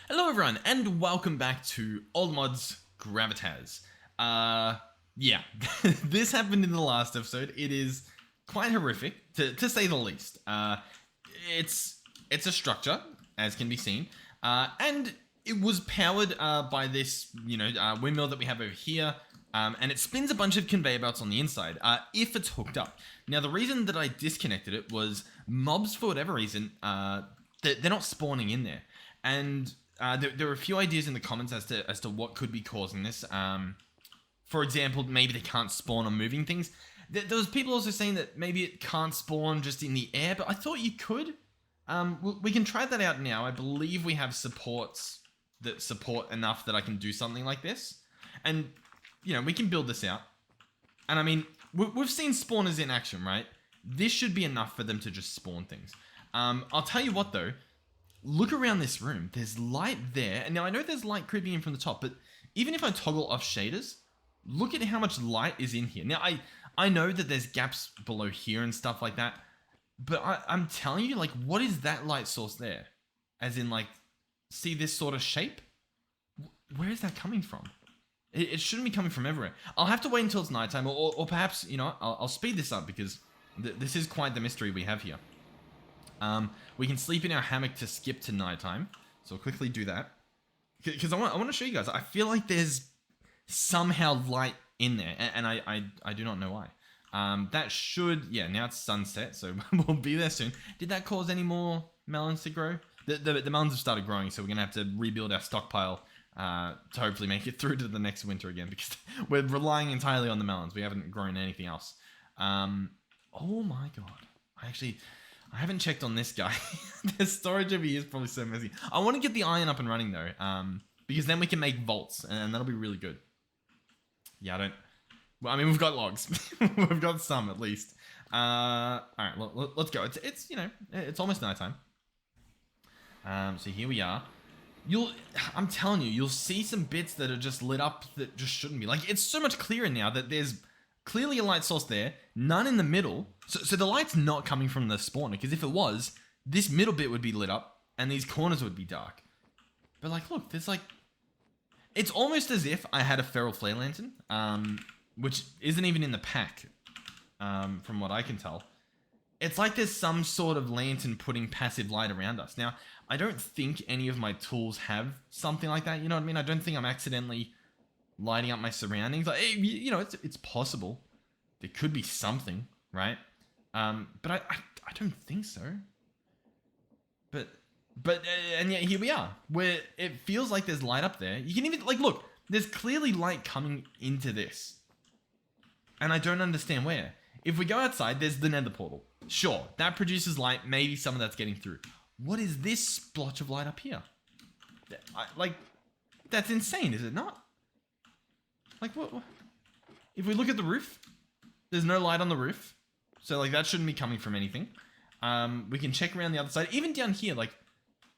Hello everyone, and welcome back to Old Mods Gravitas. Yeah, this happened in the last episode. It is quite horrific, to say the least. It's a structure, as can be seen, and it was powered by this, windmill that we have over here, and it spins a bunch of conveyor belts on the inside, if it's hooked up. Now, the reason that I disconnected it was mobs, for whatever reason, they're not spawning in there, and there were a few ideas in the comments as to what could be causing this. For example, maybe they can't spawn on moving things. There was people also saying that maybe it can't spawn just in the air, but I thought you could. We can try that out now. I believe we have supports that support enough that I can do something like this. And, we can build this out. And I mean, we've seen spawners in action, right? This should be enough for them to just spawn things. I'll tell you what though. Look around this room. There's light there. And now I know there's light creeping in from the top, but even if I toggle off shaders, look at how much light is in here. Now, I know that there's gaps below here and stuff like that, but I'm telling you, like, what is that light source there? As in, like, see this sort of shape? Where is that coming from? It shouldn't be coming from everywhere. I'll have to wait until it's nighttime, or perhaps, I'll speed this up because this is quite the mystery we have here. We can sleep in our hammock to skip to nighttime. So I'll quickly do that. Because I want to show you guys. I feel like there's somehow light in there. And I do not know why. That should... Yeah, now it's sunset. So we'll be there soon. Did that cause any more melons to grow? The melons have started growing. So we're going to have to rebuild our stockpile to hopefully make it through to the next winter again. Because we're relying entirely on the melons. We haven't grown anything else. Oh my god. I haven't checked on this guy. The storage over here is probably so messy. I want to get the iron up and running though, because then we can make vaults, and that'll be really good. Yeah, well, I mean, we've got logs. We've got some at least. All right, let's go. It's almost nighttime. So here we are. I'm telling you, you'll see some bits that are just lit up that just shouldn't be. Like, it's so much clearer now that there's clearly a light source there, none in the middle. So the light's not coming from the spawner, because if it was, this middle bit would be lit up, and these corners would be dark. But like, look, there's like... It's almost as if I had a feral flare lantern, which isn't even in the pack, from what I can tell. It's like there's some sort of lantern putting passive light around us. Now, I don't think any of my tools have something like that, you know what I mean? I don't think I'm accidentally lighting up my surroundings. Like, it's possible. There could be something, right? But I don't think so. But and yet here we are, where it feels like there's light up there. You can even, like, look, there's clearly light coming into this. And I don't understand where. If we go outside, there's the nether portal. Sure, that produces light. Maybe some of that's getting through. What is this splotch of light up here? That's insane, is it not? Like, what? If we look at the roof, there's no light on the roof. So, like, that shouldn't be coming from anything. We can check around the other side. Even down here, like,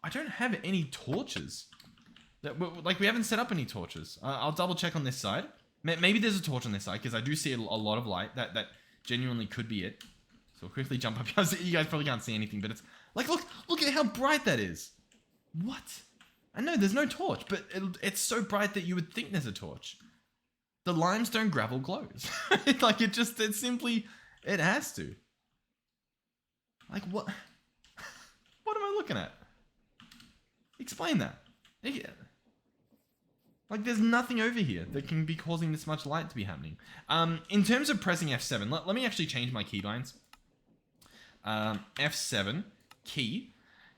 I don't have any torches. We haven't set up any torches. I'll double check on this side. Maybe there's a torch on this side, because I do see a lot of light. That genuinely could be it. So we'll quickly jump up here. You guys probably can't see anything, but it's... Like, look at how bright that is. What? I know, there's no torch, but it's so bright that you would think there's a torch. The limestone gravel glows. Like, it simply, it has to. Like, what? What am I looking at? Explain that. Yeah. Like, there's nothing over here that can be causing this much light to be happening. In terms of pressing F7, let me actually change my keybinds. F7, key.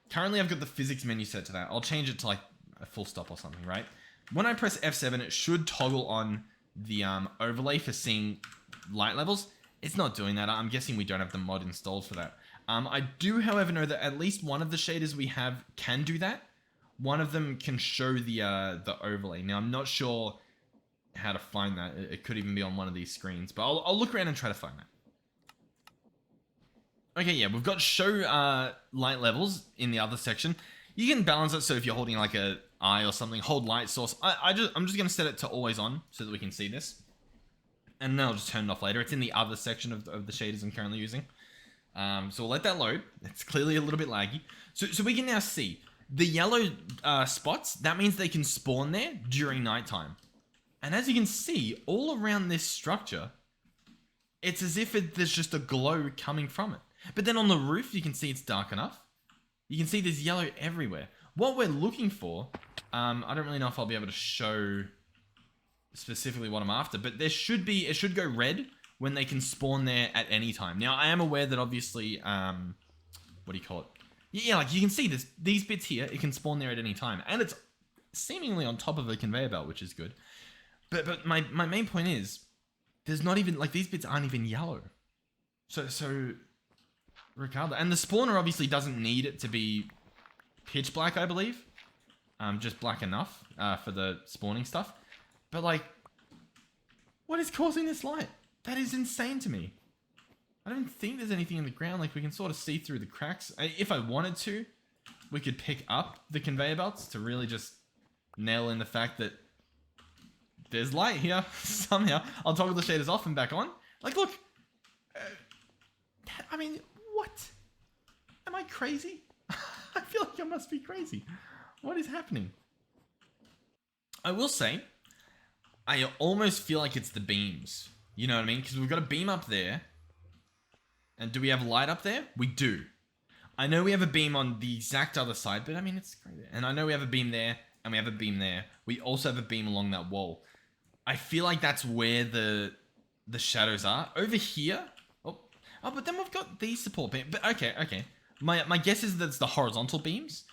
Currently, I've got the physics menu set to that. I'll change it to, like, a full stop or something, right? When I press F7, it should toggle on the overlay for seeing light levels. It's not doing that. I'm guessing we don't have the mod installed for that. I do, however, know that at least one of the shaders we have can do that. One of them can show the overlay. Now, I'm not sure how to find that. It could even be on one of these screens, but I'll look around and try to find that. Okay, yeah, we've got show light levels in the other section. You can balance it, so if you're holding like a eye or something, hold light source. I'm just going to set it to always on so that we can see this. And then I'll just turn it off later. It's in the other section of the shaders I'm currently using. So we'll let that load. It's clearly a little bit laggy. So we can now see. The yellow spots, that means they can spawn there during nighttime. And as you can see, all around this structure, it's as if there's just a glow coming from it. But then on the roof, you can see it's dark enough. You can see there's yellow everywhere. What we're looking for, I don't really know if I'll be able to show specifically what I'm after, but it should go red when they can spawn there at any time. Now, I am aware that obviously, what do you call it? Yeah, like you can see these bits here, it can spawn there at any time. And it's seemingly on top of a conveyor belt, which is good. But my main point is, there's not even, like, these bits aren't even yellow. So regardless, and the spawner obviously doesn't need it to be pitch black, I believe. Just black enough for the spawning stuff. But like, what is causing this light? That is insane to me. I don't think there's anything in the ground. Like, we can sort of see through the cracks. If I wanted to, we could pick up the conveyor belts to really just nail in the fact that there's light here somehow. I'll toggle the shaders off and back on. Like, look. I mean, what? Am I crazy? I feel like I must be crazy. What is happening? I will say, I almost feel like it's the beams. You know what I mean? Because we've got a beam up there. And do we have light up there? We do. I know we have a beam on the exact other side, but I mean, it's great. And I know we have a beam there, and we have a beam there. We also have a beam along that wall. I feel like that's where the shadows are. Over here. Oh, but then we've got these support beams. But okay. My guess is that it's the horizontal beams.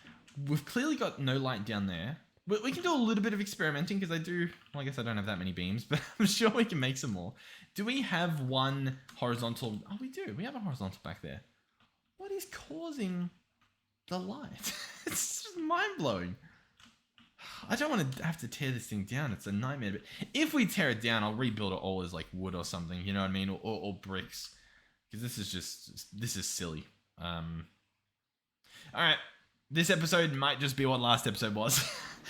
We've clearly got no light down there. We can do a little bit of experimenting because I guess I don't have that many beams, but I'm sure we can make some more. Do we have one horizontal? Oh, we do. We have a horizontal back there. What is causing the light? It's just mind-blowing. I don't want to have to tear this thing down. It's a nightmare. But if we tear it down, I'll rebuild it all as like wood or something. You know what I mean? Or bricks. Because this is silly. All right. This episode might just be what last episode was.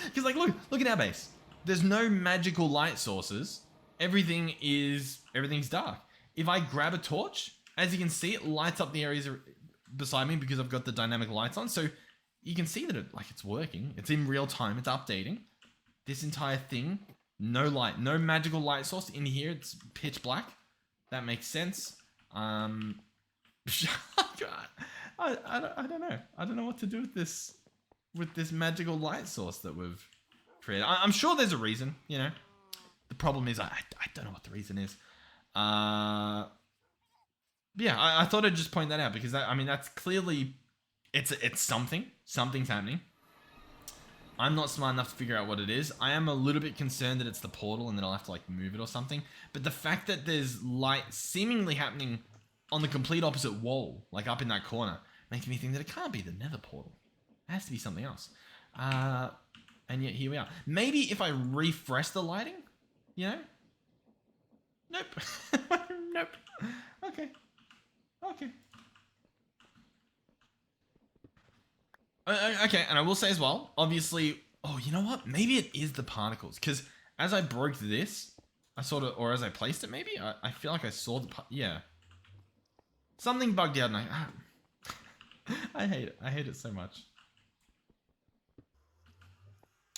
Because like, look at our base. There's no magical light sources. Everything's dark. If I grab a torch, as you can see, it lights up the areas beside me because I've got the dynamic lights on. So you can see that it's working. It's in real time. It's updating. This entire thing, no light, no magical light source in here. It's pitch black. That makes sense. I don't know. I don't know what to do with this magical light source that we've created. I'm sure there's a reason, you know. The problem is I don't know what the reason is. Yeah, I thought I'd just point that out because I mean that's clearly it's something. Something's happening. I'm not smart enough to figure out what it is. I am a little bit concerned that it's the portal and then I'll have to like move it or something. But the fact that there's light seemingly happening on the complete opposite wall, like up in that corner, makes me think that it can't be the nether portal. It has to be something else. And yet here we are. Maybe if I refresh the lighting, you know? Nope. Nope. Okay. Okay, and I will say as well, obviously, oh, you know what? Maybe it is the particles. Because as I broke this, or as I placed it maybe, I feel like I saw yeah. Something bugged out and I hate it. I hate it so much.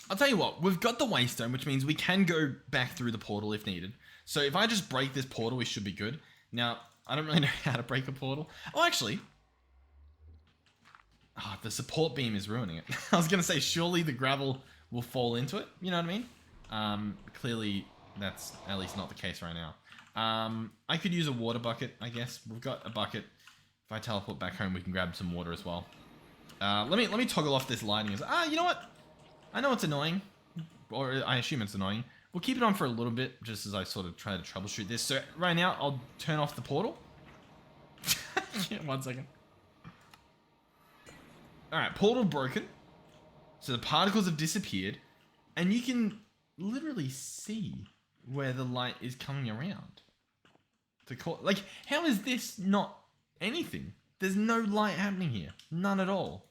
I'll tell you what, we've got the waystone, which means we can go back through the portal if needed. So if I just break this portal, we should be good. Now, I don't really know how to break a portal. Oh, actually. Oh, the support beam is ruining it. I was going to say, surely the gravel will fall into it. You know what I mean? Clearly, that's at least not the case right now. I could use a water bucket, I guess. We've got a bucket. If I teleport back home, we can grab some water as well. Let me toggle off this lighting. You know what? I know it's annoying, or I assume it's annoying. We'll keep it on for a little bit, just as I sort of try to troubleshoot this. So right now, I'll turn off the portal. Yeah, 1 second. All right, portal broken. So the particles have disappeared, and you can literally see where the light is coming around. Like, how is this not anything? There's no light happening here. None at all.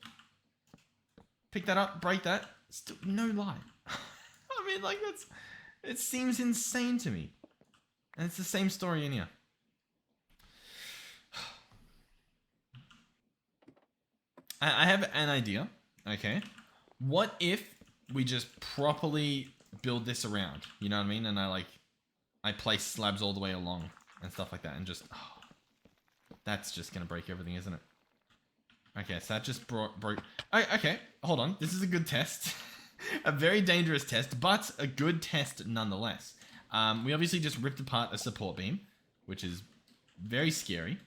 Pick that up, break that. Still no light. I mean, like, it seems insane to me. And it's the same story in here. I have an idea, okay? What if we just properly build this around? You know what I mean? And I place slabs all the way along and stuff like that, and just that's just gonna break everything, isn't it? Okay, so that just broke. Okay, hold on. This is a good test. A very dangerous test, but a good test nonetheless. We obviously just ripped apart a support beam, which is very scary,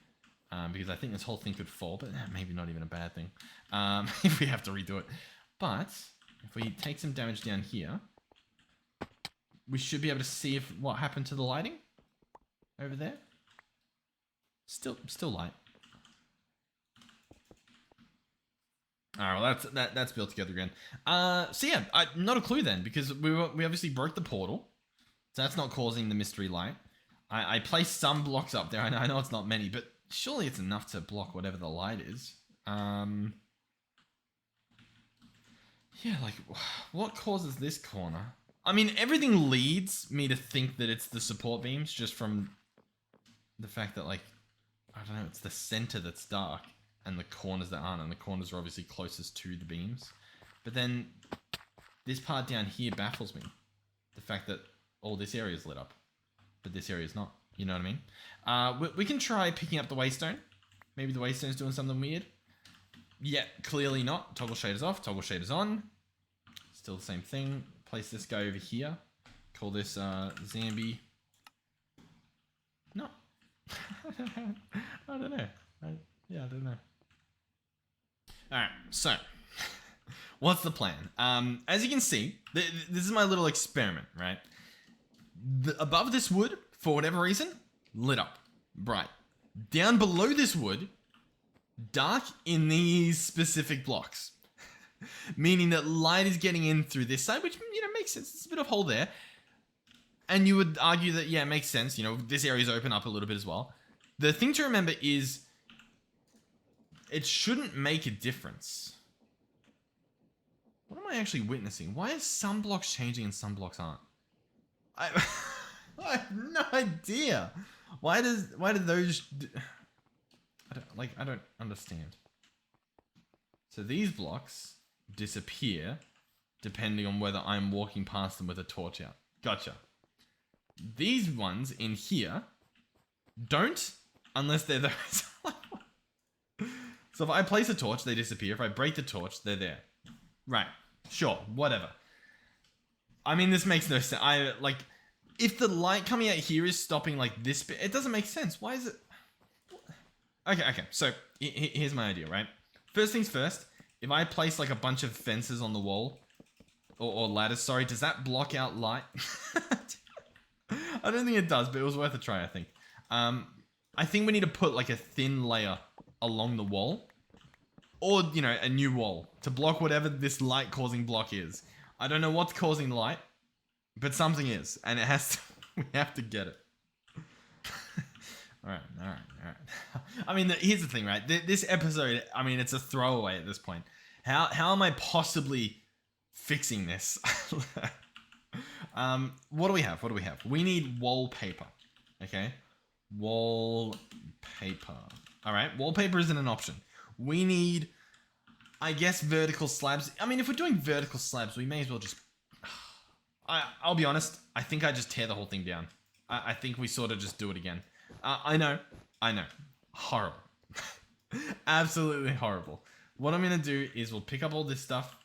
because I think this whole thing could fall, but maybe not even a bad thing if we have to redo it. But if we take some damage down here, we should be able to see what happened to the lighting over there. Still light. All right, well that's built together again. So yeah, not a clue then, because we obviously broke the portal, so that's not causing the mystery light. I placed some blocks up there. I know it's not many, but surely it's enough to block whatever the light is. Yeah, like what causes this corner? I mean, everything leads me to think that it's the support beams, just from the fact that, like, I don't know, it's the center that's dark and the corners that aren't, and the corners are obviously closest to the beams. But then this part down here baffles me. The fact that all this area is lit up, but this area is not. You know what I mean? We can try picking up the waystone. Maybe the waystone's doing something weird. Yeah, clearly not. Toggle shaders off, toggle shaders on. Still the same thing. Place this guy over here. Call this Zambi. No. I don't know. I don't know. Alright, so what's the plan? As you can see, this is my little experiment, right? Above this wood, for whatever reason, lit up, bright. Down below this wood, dark in these specific blocks. Meaning that light is getting in through this side, which, you know, makes sense. There's a bit of hole there. And you would argue that, yeah, it makes sense. You know, this area's open up a little bit as well. The thing to remember is it shouldn't make a difference. What am I actually witnessing? Why is some blocks changing and some blocks aren't? I have no idea. Why do those... I don't understand. So these blocks disappear depending on whether I'm walking past them with a torch out. Gotcha. These ones in here don't, unless they're those. So if I place a torch, they disappear. If I break the torch, they're there. Right. Sure. Whatever. I mean, this makes no sense. If the light coming out here is stopping like this bit, it doesn't make sense. Why is it? Okay. So here's my idea, right? First things first, if I place like a bunch of fences on the wall, or ladders, sorry, does that block out light? I don't think it does, but it was worth a try, I think. I think we need to put like a thin layer along the wall, or, you know, a new wall to block whatever this light causing block is. I don't know what's causing light, but something is, and it has to, we have to get it. All right. I mean, here's the thing, right? This episode, I mean, it's a throwaway at this point. How am I possibly fixing this? What do we have? We need wallpaper. Okay. Wallpaper. All right. Wallpaper isn't an option. We need, I guess, vertical slabs. I mean, if we're doing vertical slabs, we may as well just... I'll be honest. I think I just tear the whole thing down. I think we sort of just do it again. I know. Horrible. Absolutely horrible. What I'm going to do is we'll pick up all this stuff.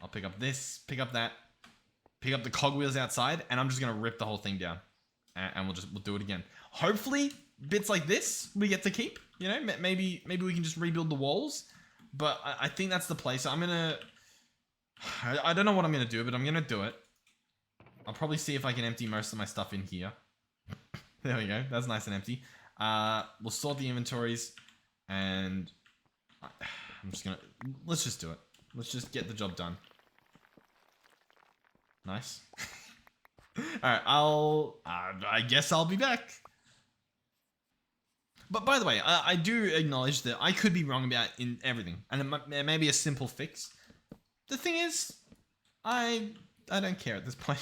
I'll pick up this, pick up that, pick up the cogwheels outside, and I'm just going to rip the whole thing down. And we'll do it again. Hopefully, bits like this we get to keep. You know, maybe we can just rebuild the walls. But I think that's the place. I'm going to... I don't know what I'm going to do, but I'm going to do it. I'll probably see if I can empty most of my stuff in here. There we go. That's nice and empty. We'll sort the inventories, and I'm just gonna... Let's just do it. Let's just get the job done. Nice. Alright, I guess I'll be back. But by the way, I do acknowledge that I could be wrong about in everything, and it may be a simple fix. The thing is, I don't care at this point.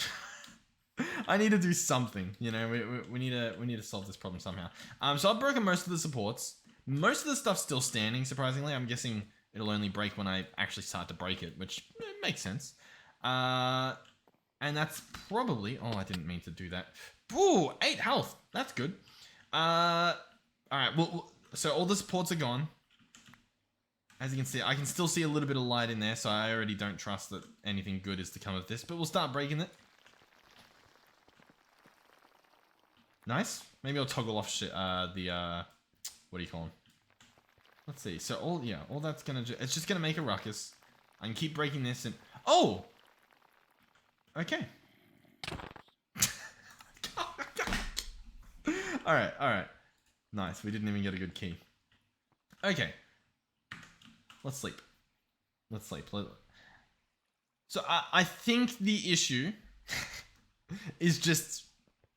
I need to do something, you know. We need to solve this problem somehow. So I've broken most of the supports. Most of the stuff's still standing. Surprisingly, I'm guessing it'll only break when I actually start to break it, which makes sense. And that's probably... Oh, I didn't mean to do that. Ooh, 8 health. That's good. Alright, well, so all the supports are gone. As you can see, I can still see a little bit of light in there, so I already don't trust that anything good is to come of this, but we'll start breaking it. Nice. Maybe I'll toggle off shit, what do you call them? Let's see. So all that's gonna do, it's just gonna make a ruckus. I can keep breaking this and, oh! Okay. Alright. Nice, we didn't even get a good key. Okay. Let's sleep. So I think the issue is just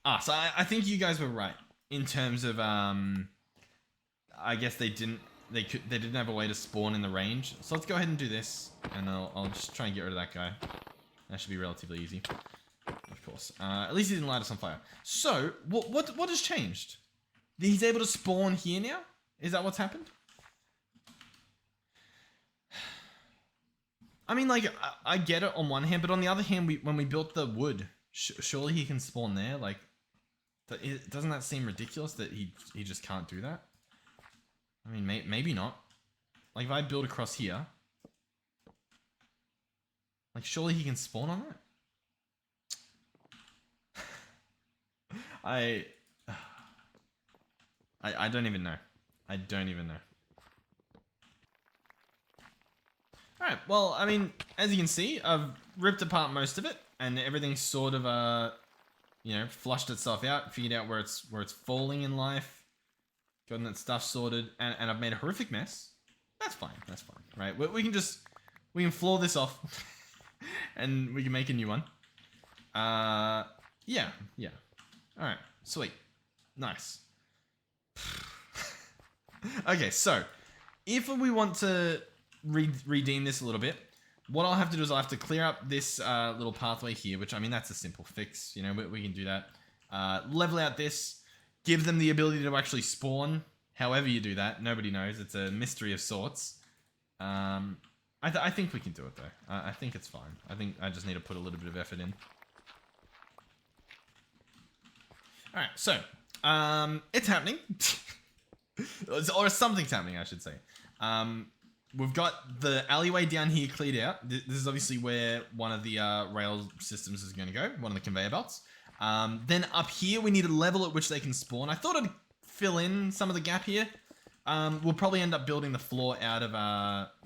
us. I think you guys were right in terms of I guess they didn't have a way to spawn in the range. So let's go ahead and do this, and I'll just try and get rid of that guy. That should be relatively easy. Of course. At least he didn't light us on fire. So what has changed? He's able to spawn here now? Is that what's happened? I mean, like, I get it on one hand, but on the other hand, when we built the wood, surely he can spawn there. Like, doesn't that seem ridiculous that he just can't do that? I mean, maybe not. Like, if I build across here, like, surely he can spawn on that? I don't even know. I don't even know. Alright, well, I mean, as you can see, I've ripped apart most of it, and everything's sort of, you know, flushed itself out, figured out where it's falling in life, gotten that stuff sorted, and I've made a horrific mess. That's fine, right? We can floor this off, and we can make a new one. Yeah. Alright, sweet. Nice. Okay, so, if we want to redeem this a little bit, what I'll have to do is I'll have to clear up this little pathway here, which, I mean, that's a simple fix, you know, we can do that. Level out this, give them the ability to actually spawn, however you do that, nobody knows, it's a mystery of sorts. I think we can do it though, I think it's fine, I think I just need to put a little bit of effort in. Alright, so, it's happening, or something's happening, I should say. We've got the alleyway down here cleared out. This is obviously where one of the rail systems is going to go, one of the conveyor belts. Then up here, we need a level at which they can spawn. I thought I'd fill in some of the gap here. We'll probably end up building the floor out of,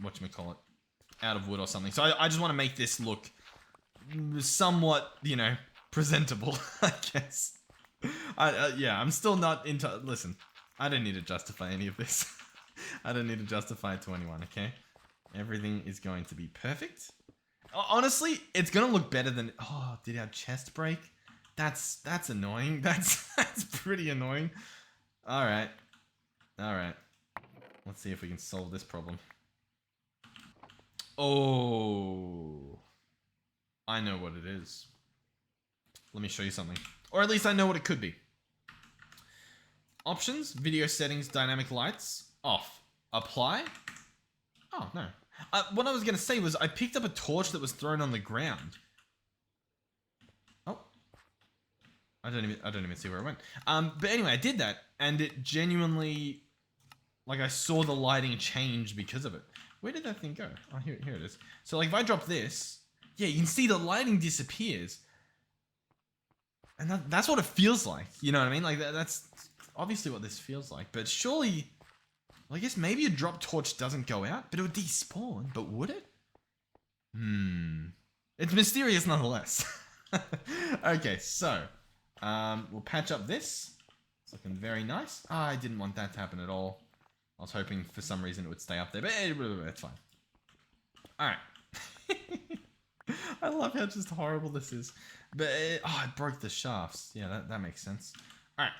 whatchamacallit, out of wood or something. So I just want to make this look somewhat, you know, presentable, I guess. Yeah, I'm still not into... Listen, I don't need to justify any of this. I don't need to justify it to anyone, okay? Everything is going to be perfect. Honestly, it's going to look better than... Oh, did our chest break? That's annoying. That's pretty annoying. Alright. Let's see if we can solve this problem. Oh. I know what it is. Let me show you something. Or at least I know what it could be. Options, video settings, dynamic lights. Off. Apply? Oh, no. What I was going to say was I picked up a torch that was thrown on the ground. Oh. I don't even see where it went. But anyway, I did that, and it genuinely... Like, I saw the lighting change because of it. Where did that thing go? Oh, here it is. So, like, if I drop this... Yeah, you can see the lighting disappears. And that's what it feels like. You know what I mean? Like, that's obviously what this feels like. But surely... Well, I guess maybe a drop torch doesn't go out, but it would despawn. But would it? It's mysterious nonetheless. Okay, so we'll patch up this. It's looking very nice. I didn't want that to happen at all. I was hoping for some reason it would stay up there, but it's fine. All right. I love how just horrible this is. But it broke the shafts. Yeah, that makes sense. All right.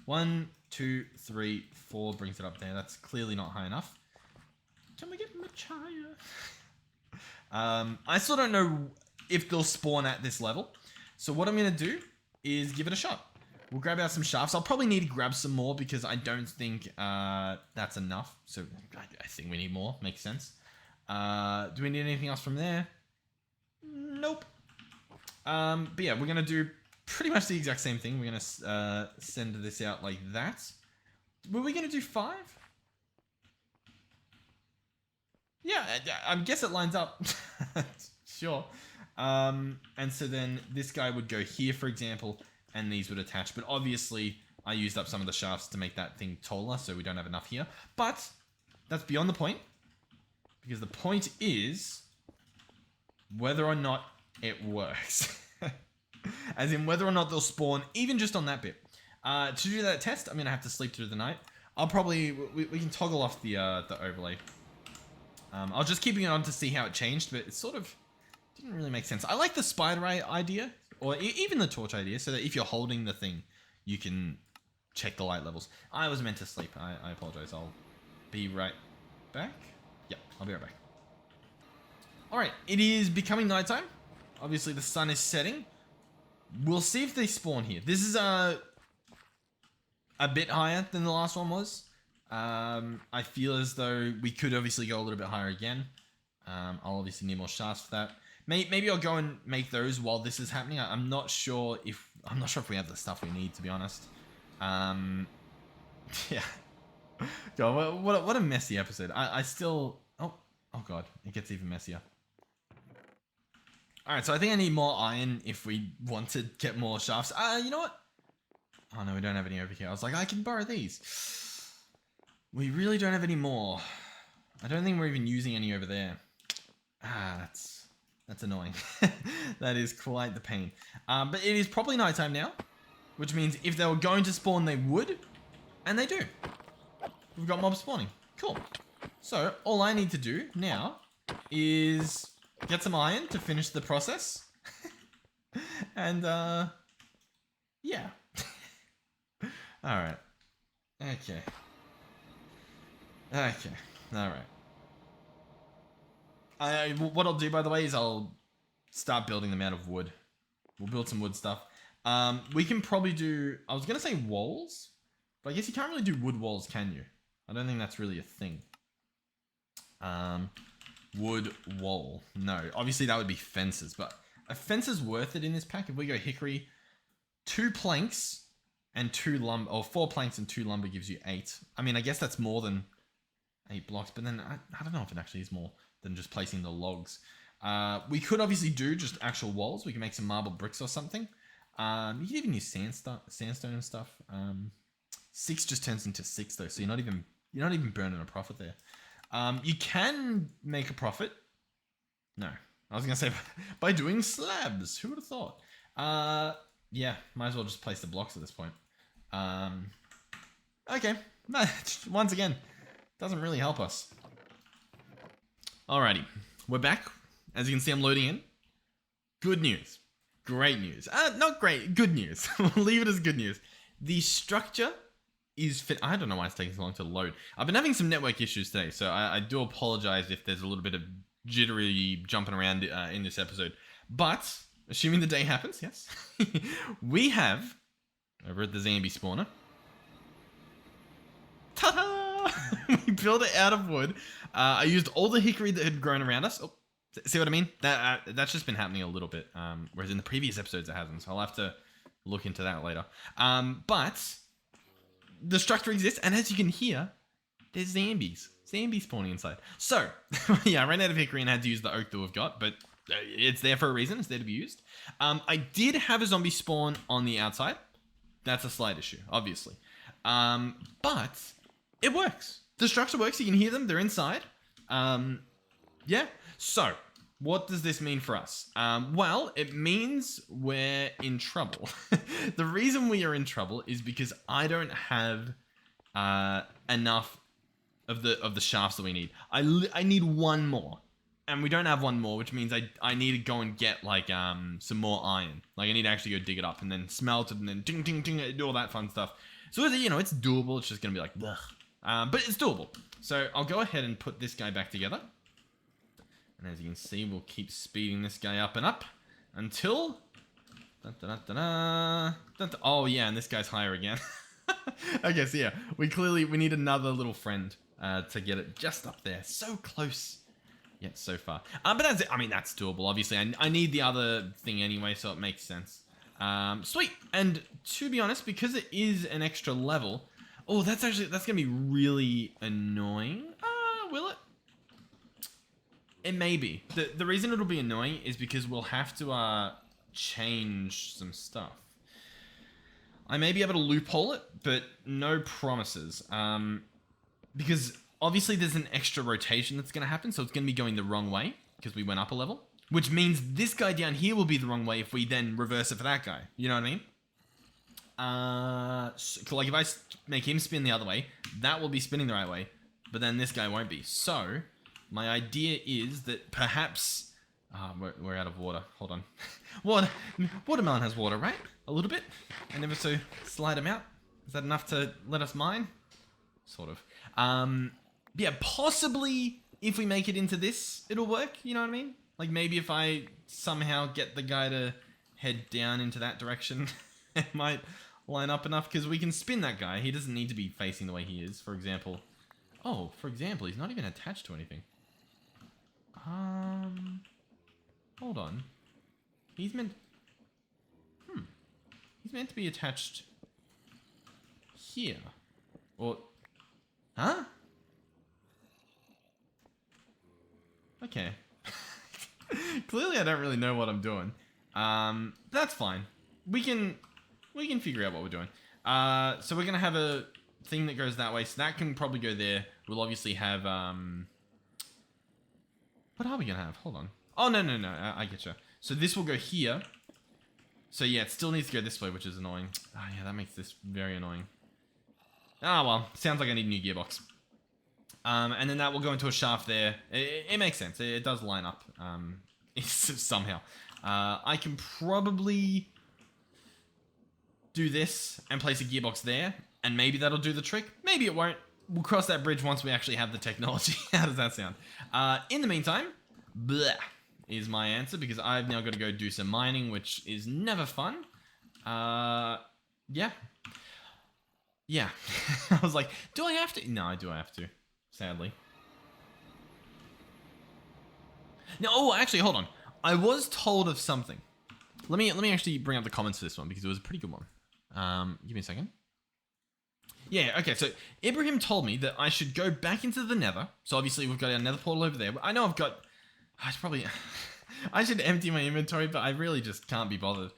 1, 2, 3, 4 brings it up there. That's clearly not high enough. Can we get much higher? I still don't know if they'll spawn at this level. So what I'm going to do is give it a shot. We'll grab out some shafts. I'll probably need to grab some more because I don't think that's enough. So I think we need more. Makes sense. Do we need anything else from there? Nope. But yeah, we're going to do pretty much the exact same thing. We're going to send this out like that. Were we going to do 5? Yeah, I guess it lines up. Sure. And so then this guy would go here, for example, and these would attach. But obviously, I used up some of the shafts to make that thing taller, so we don't have enough here. But that's beyond the point, because the point is whether or not it works. As in whether or not they'll spawn, even just on that bit. To do that test, I'm going to have to sleep through the night. I'll probably... We can toggle off the overlay. I was just keeping it on to see how it changed, but it sort of didn't really make sense. I like the spider eye idea, or even the torch idea, so that if you're holding the thing, you can check the light levels. I was meant to sleep. I apologize. I'll be right back. Yep, I'll be right back. Alright, it is becoming nighttime. Obviously, the sun is setting. We'll see if they spawn here. This is a bit higher than the last one was. I feel as though we could obviously go a little bit higher again. I'll obviously need more shafts for that. Maybe I'll go and make those while this is happening. I'm not sure if we have the stuff we need, to be honest. Yeah. God, what a messy episode. I still... Oh god, it gets even messier. Alright, so I think I need more iron if we want to get more shafts. You know what? Oh no, we don't have any over here. I was like, I can borrow these. We really don't have any more. I don't think we're even using any over there. That's annoying. That is quite the pain. But it is probably nighttime now, which means if they were going to spawn, they would. And they do. We've got mobs spawning. Cool. So all I need to do now is get some iron to finish the process. And yeah. Alright. Okay. Alright. What I'll do, by the way, is I'll start building them out of wood. We'll build some wood stuff. We can probably do... I was going to say walls, but I guess you can't really do wood walls, can you? I don't think that's really a thing. Wood wall. No. Obviously, that would be fences, but a fence is worth it in this pack. If we go hickory, 2 planks and 2 lumber... Or 4 planks and 2 lumber gives you 8. I mean, I guess that's more than 8 blocks, but then I don't know if it actually is more than just placing the logs. We could obviously do just actual walls. We can make some marble bricks or something. You can even use sandstone and stuff. 6 just turns into 6 though, so you're not even burning a profit there. You can make a profit. No, I was gonna say by doing slabs. Who would have thought? Yeah, might as well just place the blocks at this point. Okay, once again, doesn't really help us. Alrighty, we're back. As you can see, I'm loading in. Good news. Great news. Not great, good news. We'll leave it as good news. The structure is fit. I don't know why it's taking so long to load. I've been having some network issues today, so I do apologize if there's a little bit of jittery jumping around in this episode. But, assuming the day happens, yes, we have, over at the zombie spawner, ta-da! We built it out of wood. I used all the hickory that had grown around us. Oh, see what I mean? That's just been happening a little bit, whereas in the previous episodes it hasn't, so I'll have to look into that later. But the structure exists, and as you can hear, there's zombies spawning inside. So, yeah, I ran out of hickory and had to use the oak that we've got, but it's there for a reason. It's there to be used. I did have a zombie spawn on the outside. That's a slight issue, obviously. But it works. The structure works. You can hear them. They're inside. Yeah. So, what does this mean for us? Well, it means we're in trouble. The reason we are in trouble is because I don't have enough of the shafts that we need. I need one more, and we don't have one more, which means I need to go and get like some more iron. Like I need to actually go dig it up and then smelt it and then ding ding ding, do all that fun stuff. So it's doable. It's just gonna be like, ugh. But it's doable. So I'll go ahead and put this guy back together. And as you can see, we'll keep speeding this guy up and up until... Oh, yeah, and this guy's higher again. Okay, so yeah, we need another little friend to get it just up there. So close. yet so far. But that's it. I mean, that's doable. Obviously, I need the other thing anyway, so it makes sense. Sweet. And to be honest, because it is an extra level, oh, that's gonna be really annoying. Will it? It may be. The reason it'll be annoying is because we'll have to change some stuff. I may be able to loophole it, but no promises. Because obviously there's an extra rotation that's going to happen, so it's going to be going the wrong way because we went up a level. Which means this guy down here will be the wrong way if we then reverse it for that guy. You know what I mean? So, like if I make him spin the other way, that will be spinning the right way, but then this guy won't be. So my idea is that perhaps... we're out of water. Hold on. Watermelon has water, right? A little bit. And never so slight amount. Is that enough to let us mine? Sort of. Yeah, possibly if we make it into this, it'll work. You know what I mean? Like maybe if I somehow get the guy to head down into that direction, it might line up enough because we can spin that guy. He doesn't need to be facing the way he is, for example. Oh, for example, he's not even attached to anything. Hold on. He's meant... He's meant to be attached here. Or... Huh? Okay. Clearly I don't really know what I'm doing. That's fine. We can figure out what we're doing. So we're gonna have a thing that goes that way, so that can probably go there. We'll obviously have, what are we gonna have? Hold on. Oh, no, I get you. So this will go here. So yeah, it still needs to go this way, which is annoying. Oh yeah, that makes this very annoying. Ah, well, sounds like I need a new gearbox. And then that will go into a shaft there. It makes sense. It does line up somehow. I can probably do this and place a gearbox there, and maybe that'll do the trick. Maybe it won't. We'll cross that bridge once we actually have the technology. How does that sound? In the meantime, bleh is my answer, because I've now got to go do some mining, which is never fun. Yeah. Yeah. I was like, do I have to? No, I do have to. Sadly. Now, oh, actually, hold on. I was told of something. Let me actually bring up the comments for this one, because it was a pretty good one. Give me a second. Yeah, okay, so Ibrahim told me that I should go back into the nether. So obviously we've got our nether portal over there. I know I've got... I should probably... I should empty my inventory, but I really just can't be bothered.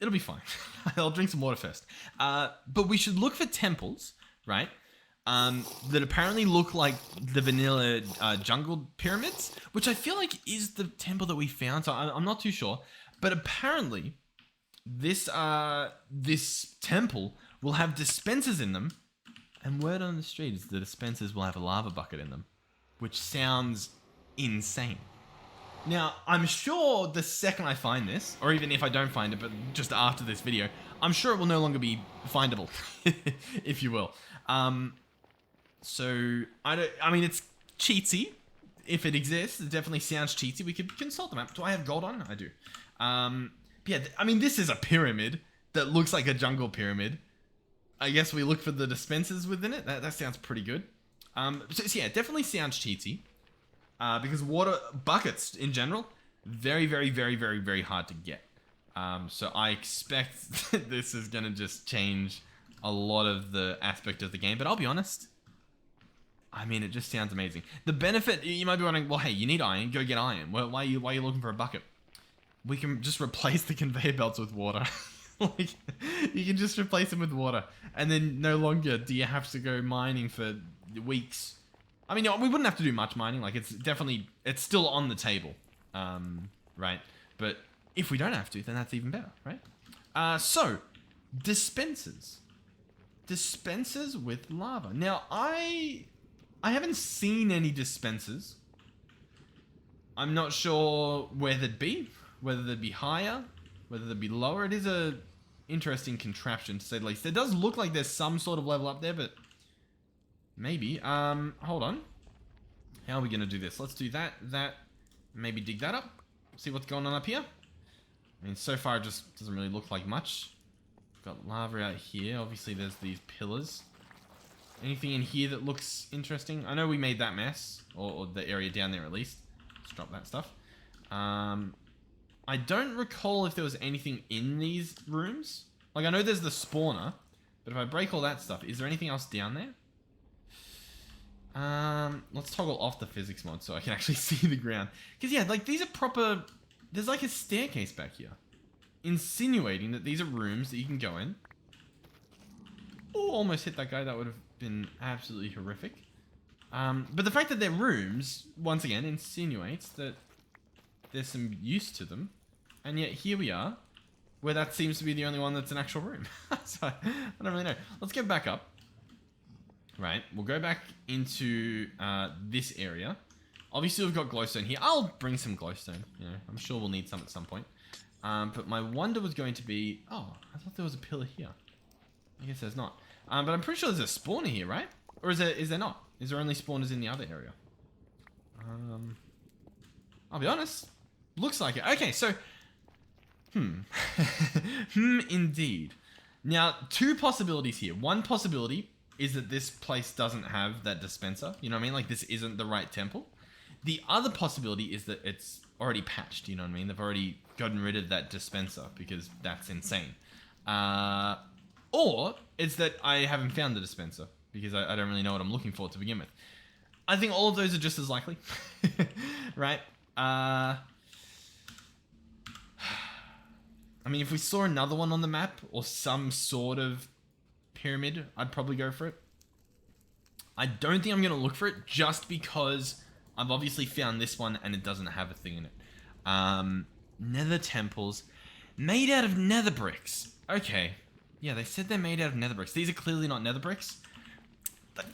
It'll be fine. I'll drink some water first. But we should look for temples, right? That apparently look like the vanilla jungle pyramids, which I feel like is the temple that we found. So I'm not too sure. But apparently, this temple will have dispensers in them. And word on the street is the dispensers will have a lava bucket in them, which sounds insane. Now, I'm sure the second I find this, or even if I don't find it, but just after this video, I'm sure it will no longer be findable, if you will. So, I mean, it's cheatsy. If it exists, it definitely sounds cheatsy. We could consult the map. Do I have gold on? I do. Yeah, I mean, this is a pyramid that looks like a jungle pyramid. I guess we look for the dispensers within it. That sounds pretty good. So yeah, it definitely sounds cheatsy. Because water buckets in general, very, very, very, very, very hard to get. So I expect that this is going to just change a lot of the aspect of the game. But I'll be honest, I mean, it just sounds amazing. The benefit, you might be wondering, well, hey, you need iron, go get iron. Why are you looking for a bucket? We can just replace the conveyor belts with water. Like, you can just replace them with water. And then no longer do you have to go mining for weeks. I mean, we wouldn't have to do much mining. Like, it's still on the table, right? But if we don't have to, then that's even better, right? So, dispensers. Dispensers with lava. Now, I haven't seen any dispensers. I'm not sure where they'd be, whether they'd be higher, whether they'd be lower. It is a interesting contraption, to say the least. It does look like there's some sort of level up there, but... maybe. Hold on. How are we going to do this? Let's do that. Maybe dig that up. See what's going on up here. I mean, so far it just doesn't really look like much. Got lava out here. Obviously, there's these pillars. Anything in here that looks interesting? I know we made that mess, or the area down there at least. Let's drop that stuff. I don't recall if there was anything in these rooms. Like, I know there's the spawner, but if I break all that stuff, is there anything else down there? Let's toggle off the physics mod so I can actually see the ground. Because, yeah, like, these are proper... There's, like, a staircase back here, insinuating that these are rooms that you can go in. Oh, almost hit that guy. That would have been absolutely horrific. But the fact that they're rooms, once again, insinuates that there's some use to them. And yet, here we are, where that seems to be the only one that's an actual room. So, I don't really know. Let's get back up. Right, we'll go back into this area. Obviously, we've got glowstone here. I'll bring some glowstone. You know, I'm sure we'll need some at some point. But my wonder was going to be... Oh, I thought there was a pillar here. I guess there's not. But I'm pretty sure there's a spawner here, right? Or is there not? Is there only spawners in the other area? I'll be honest. Looks like it. Okay, so... Indeed. Now, two possibilities here. One possibility is that this place doesn't have that dispenser. You know what I mean? Like, this isn't the right temple. The other possibility is that it's already patched. You know what I mean? They've already gotten rid of that dispenser because that's insane. Or it's that I haven't found the dispenser because I don't really know what I'm looking for to begin with. I think all of those are just as likely. Right? I mean, if we saw another one on the map or some sort of pyramid, I'd probably go for it. I don't think I'm going to look for it just because I've obviously found this one and it doesn't have a thing in it. Nether temples made out of nether bricks. Okay. Yeah, they said they're made out of nether bricks. These are clearly not nether bricks. But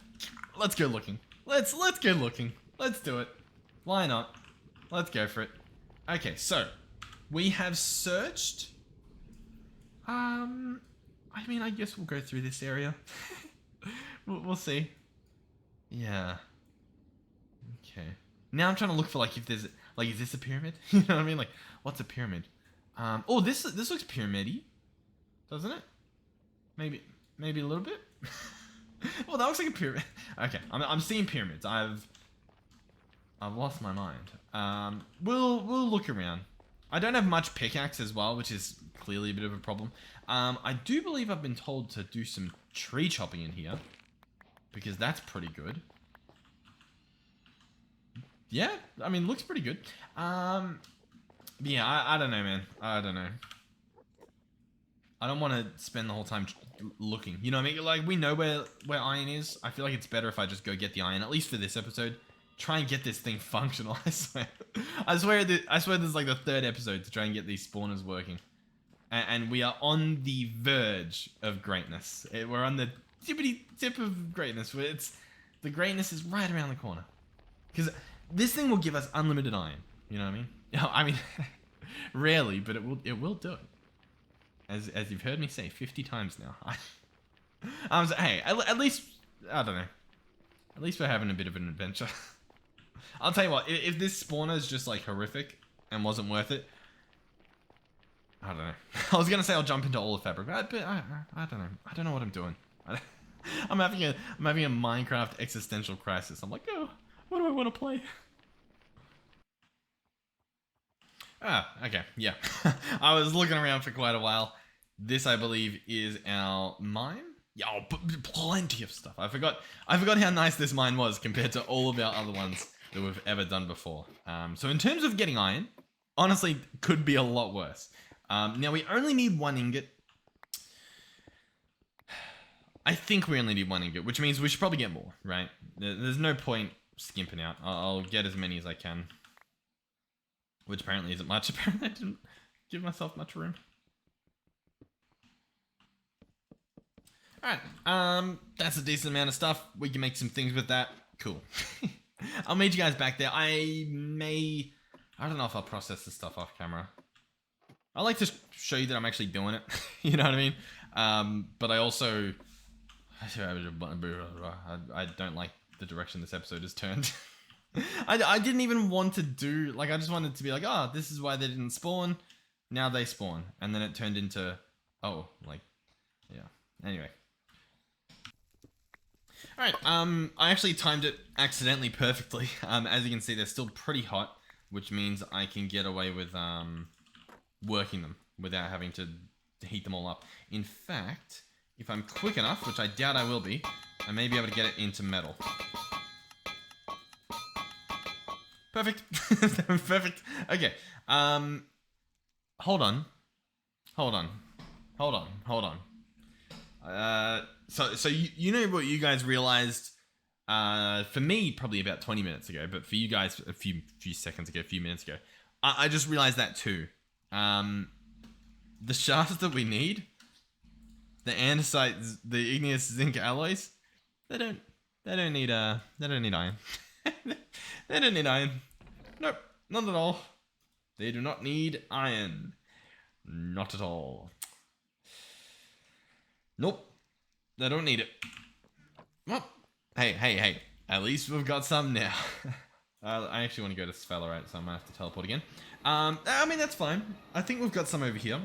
let's go looking. Let's go looking. Let's do it. Why not? Let's go for it. Okay, so we have searched. I mean, I guess we'll go through this area. We'll see. Yeah. Okay. Now I'm trying to look for, like, if there's, like, is this a pyramid? You know what I mean? Like, what's a pyramid? Oh, this looks pyramid-y, doesn't it? Maybe a little bit. Well, that looks like a pyramid. Okay, I'm seeing pyramids. I've lost my mind. We'll look around. I don't have much pickaxe as well, which is clearly a bit of a problem. I do believe I've been told to do some tree chopping in here, because that's pretty good. Yeah, I mean, looks pretty good. Yeah, I don't know, man. I don't know. I don't want to spend the whole time looking. You know what I mean? Like, we know where iron is. I feel like it's better if I just go get the iron, at least for this episode. Try and get this thing functional, I swear. I swear this is like the third episode to try and get these spawners working. And we are on the verge of greatness. We're on the tippity tip of greatness. The greatness is right around the corner. Because this thing will give us unlimited iron. You know what I mean? I mean, rarely, but it will do it. As you've heard me say 50 times now. Hey, at least, I don't know. At least we're having a bit of an adventure. I'll tell you what, if this spawner is just like horrific and wasn't worth it, I don't know. I was gonna say I'll jump into all of fabric, but I don't know. I don't know what I'm doing. I'm having a Minecraft existential crisis. I'm like, oh, what do I want to play? Okay, yeah. I was looking around for quite a while. This, I believe, is our mine. Yeah, plenty of stuff. I forgot how nice this mine was compared to all of our other ones that we've ever done before. So in terms of getting iron, honestly, could be a lot worse. Now we only need 1 ingot. I think we only need 1 ingot, which means we should probably get more, right? There's no point skimping out. I'll get as many as I can. Which apparently isn't much. Apparently I didn't give myself much room. Alright, that's a decent amount of stuff. We can make some things with that. Cool. I'll meet you guys back there. I don't know if I'll process this stuff off camera. I like to show you that I'm actually doing it. You know what I mean? But I also... I don't like the direction this episode has turned. I didn't even want to do... Like, I just wanted to be like, oh, this is why they didn't spawn. Now they spawn. And then it turned into... Oh, like... Yeah. Anyway. Alright, I actually timed it accidentally perfectly. As you can see, they're still pretty hot, which means I can get away with, working them without having to heat them all up. In fact, if I'm quick enough, which I doubt I will be, I may be able to get it into metal. Perfect. Perfect. Okay. Hold on. So you know what you guys realized, for me, probably about 20 minutes ago, but for you guys, a few seconds ago, a few minutes ago, I just realized that too. The shafts that we need, the andesite, the igneous zinc alloys, they don't need iron. They don't need iron. Nope, not at all. They do not need iron. Not at all. Nope. They don't need it. Well, hey. At least we've got some now. I actually want to go to Sphalerite, so I might have to teleport again. I mean, that's fine. I think we've got some over here.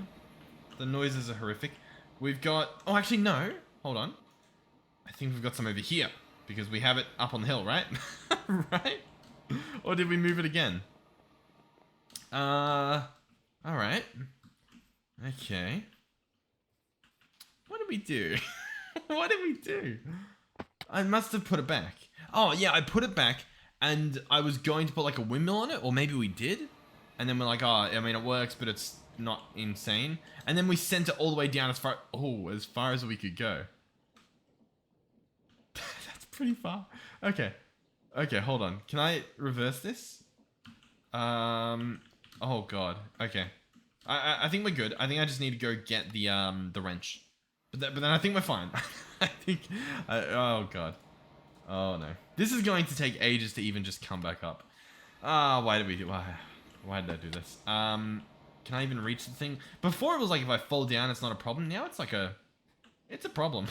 The noises are horrific. We've got... Oh, actually, no. Hold on. I think we've got some over here. Because we have it up on the hill, right? Right? Or did we move it again? Alright. Okay. What did we do? What did we do? I must have put it back. Oh, yeah, I put it back, and I was going to put, like, a windmill on it, or maybe we did. And then we're like, oh, I mean, it works, but it's not insane. And then we sent it all the way down as far as we could go. That's pretty far. Okay. Okay, hold on. Can I reverse this? Oh, God. Okay. I think we're good. I think I just need to go get the wrench. But then I think we're fine. I think... oh, God. Oh, no. This is going to take ages to even just come back up. Why did we do... Why did I do this? Can I even reach the thing? Before it was like if I fall down, it's not a problem. Now it's like a... It's a problem.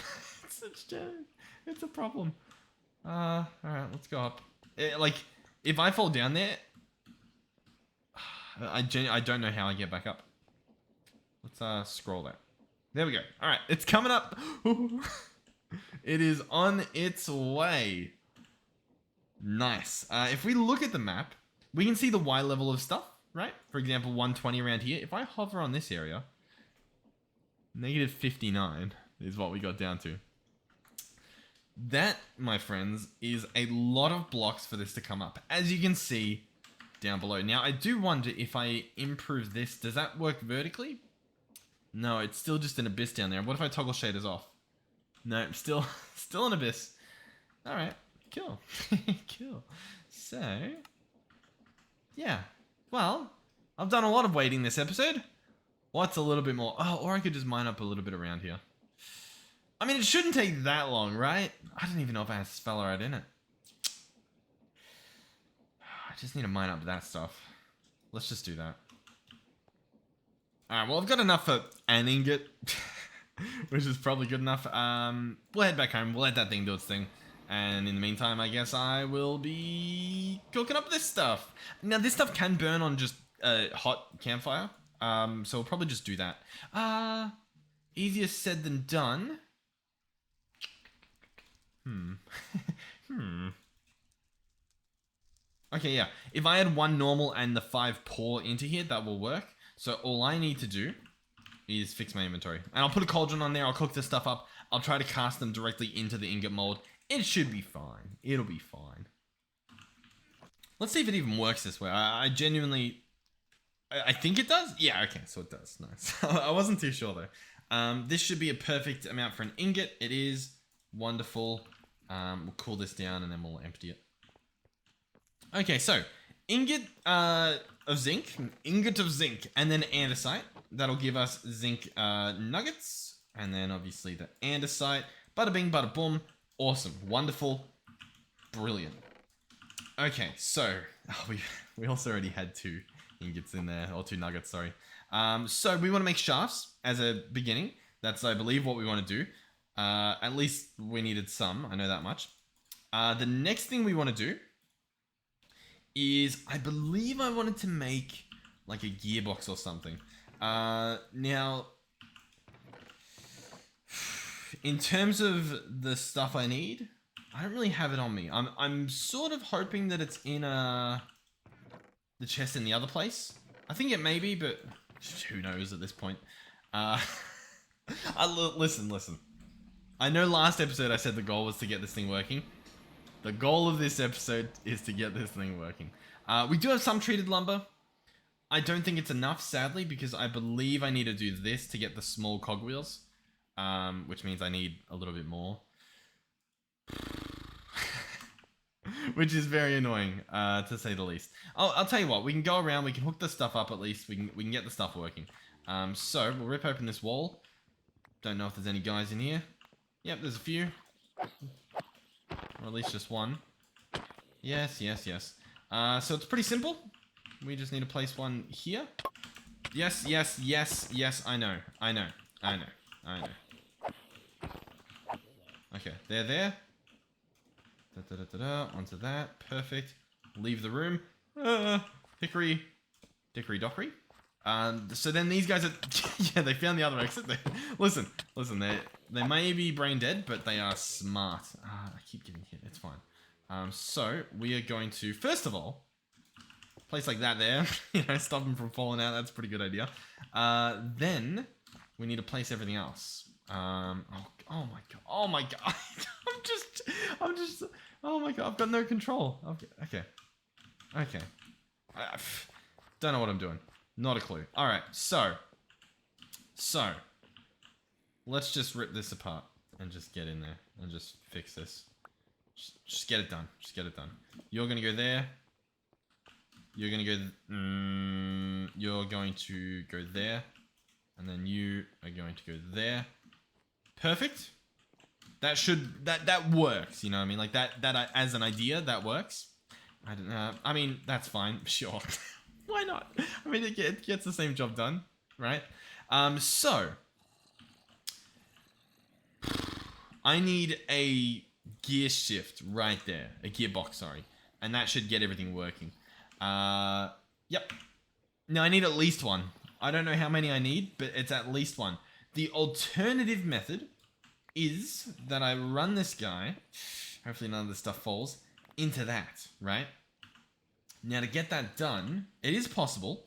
It's a problem. Alright, let's go up. Like, if I fall down there... I don't know how I get back up. Let's scroll that. There we go. Alright, it's coming up. It is on its way. Nice. If we look at the map, we can see the Y level of stuff, right? For example, 120 around here. If I hover on this area, -59 is what we got down to. That, my friends, is a lot of blocks for this to come up, as you can see down below. Now, I do wonder if I improve this, does that work vertically? No, it's still just an abyss down there. What if I toggle shaders off? No, still an abyss. All right, cool. Cool. So, yeah. Well, I've done a lot of waiting this episode. What's a little bit more? Oh, or I could just mine up a little bit around here. I mean, it shouldn't take that long, right? I don't even know if I have Sphalerite in it. I just need to mine up that stuff. Let's just do that. Alright, well, I've got enough for an ingot, which is probably good enough. We'll head back home. We'll let that thing do its thing. And in the meantime, I guess I will be cooking up this stuff. Now, this stuff can burn on just a hot campfire. So we'll probably just do that. Easier said than done. Okay, yeah. If I had 1 normal and the 5 pour into here, that will work. So all I need to do is fix my inventory. And I'll put a cauldron on there. I'll cook this stuff up. I'll try to cast them directly into the ingot mold. It should be fine. It'll be fine. Let's see if it even works this way. I genuinely... I think it does? Yeah, okay, so it does. Nice. I wasn't too sure, though. This should be a perfect amount for an ingot. It is. Wonderful. We'll cool this down and then we'll empty it. Okay, so ingot of zinc, and then andesite. That'll give us zinc nuggets, and then obviously the andesite. Bada bing, bada boom. Awesome, wonderful, brilliant. Okay, so we also already had 2 ingots in there, or 2 nuggets, sorry. So we want to make shafts as a beginning. That's, I believe, what we want to do. At least we needed some, I know that much. The next thing we want to do is, I believe I wanted to make like a gearbox or something. Now, in terms of the stuff I need, I don't really have it on me. I'm sort of hoping that it's in the chest in the other place. I think it may be, but who knows at this point. Listen. I know last episode I said the goal was to get this thing working. The goal of this episode is to get this thing working. We do have some treated lumber. I don't think it's enough, sadly, because I believe I need to do this to get the small cogwheels. Which means I need a little bit more. Which is very annoying, to say the least. I'll tell you what, we can go around, we can hook the stuff up at least, we can get the stuff working. So, we'll rip open this wall. Don't know if there's any guys in here. Yep, there's a few. Or at least just one. Yes. So it's pretty simple. We just need to place one here. Yes, I know. Okay, they're there. Onto that. Perfect. Leave the room. Hickory dockery. So then these guys are... yeah, they found the other exit. Listen, they may be brain dead, but they are smart. I keep getting hit. It's fine. So we are going to, first of all, place like that there. Stop them from falling out. That's a pretty good idea. Then we need to place everything else. Oh my god. I'm just, oh my god, I've got no control. Okay. I don't know what I'm doing. Not a clue. Alright, so, let's just rip this apart and just get in there and just fix this. Just get it done. You're gonna go there. You're going to go there. And then you are going to go there. Perfect. That works, you know what I mean? Like that as an idea, that works. I don't know. I mean, that's fine. Sure. Why not? I mean, it gets the same job done, right? So I need a gear shift right there. A gearbox, sorry. And that should get everything working. Yep. No, I need at least one. I don't know how many I need, but it's at least one. The alternative method is that I run this guy, hopefully none of this stuff falls, into that, right? Now to get that done, it is possible.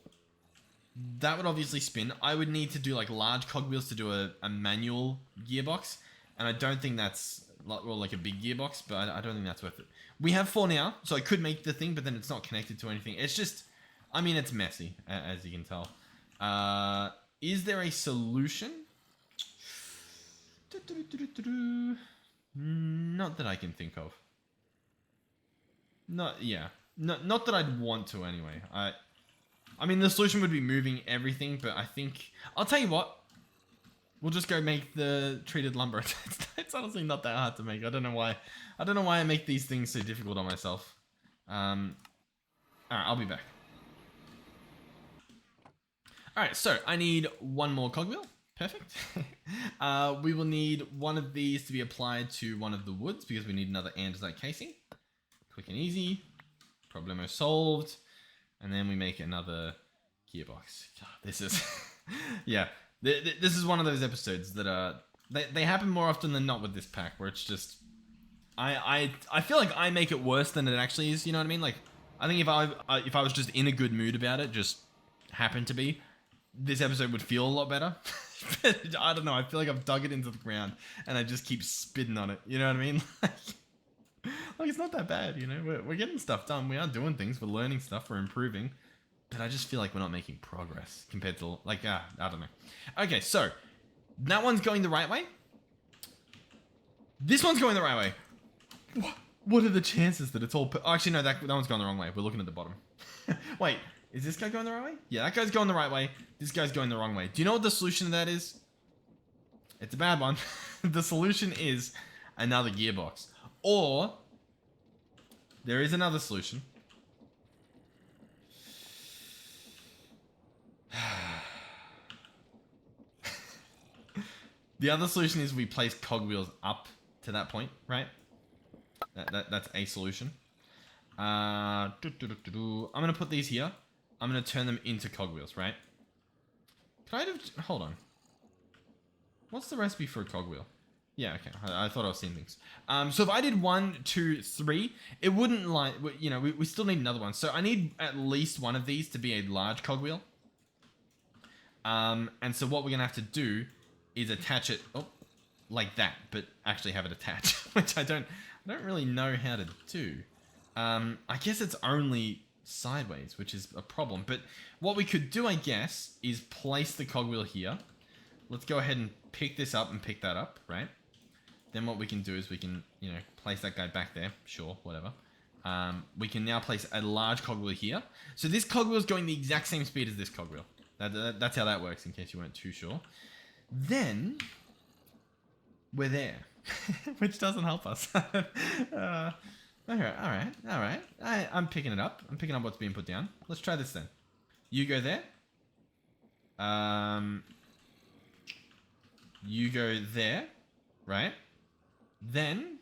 That would obviously spin. I would need to do like large cogwheels to do a manual gearbox, and I don't think that's, well, like a big gearbox, but I don't think that's worth it. We have 4 now, so I could make the thing, but then it's not connected to anything. It's just, I mean, it's messy, as you can tell. Is there a solution? Not that I can think of. Not that I'd want to anyway. I mean, the solution would be moving everything, but I think, I'll tell you what. We'll just go make the treated lumber. It's honestly not that hard to make. I don't know why I make these things so difficult on myself. Alright, I'll be back. Alright, so I need one more cogwheel. Perfect. We will need one of these to be applied to one of the woods because we need another andesite casing. Quick and easy. Problemo solved. And then we make another gearbox. God, this is... yeah. This is one of those episodes that they happen more often than not with this pack, where it's just I feel like I make it worse than it actually is. You know what I mean? Like, I think if I was just in a good mood about it, just happened to be, this episode would feel a lot better. But I don't know. I feel like I've dug it into the ground and I just keep spitting on it. You know what I mean? Like it's not that bad. You know, we're getting stuff done. We are doing things. We're learning stuff. We're improving. But I just feel like we're not making progress compared to, like, I don't know. Okay, so, that one's going the right way. This one's going the right way. What are the chances that it's all... actually, no, that one's going the wrong way. We're looking at the bottom. Wait, is this guy going the right way? Yeah, that guy's going the right way. This guy's going the wrong way. Do you know what the solution to that is? It's a bad one. The solution is another gearbox. Or, there is another solution. The other solution is we place cogwheels up to that point, right? That's a solution. I'm going to put these here. I'm going to turn them into cogwheels, right? Can I hold on. What's the recipe for a cogwheel? Yeah, okay. I thought I was seeing things. So if I did 1, 2, 3, it wouldn't like, you know, we still need another one. So I need at least one of these to be a large cogwheel. And so what we're going to have to do is attach it, like that, but actually have it attached, which I don't really know how to do. I guess it's only sideways, which is a problem. But what we could do, I guess, is place the cogwheel here. Let's go ahead and pick this up and pick that up, right? Then what we can do is we can, you know, place that guy back there. Sure, whatever. We can now place a large cogwheel here. So this cogwheel is going the exact same speed as this cogwheel. That's how that works, in case you weren't too sure. Then we're there, which doesn't help us. All right. I'm picking it up. I'm picking up what's being put down. Let's try this then. You go there. You go there, right? Then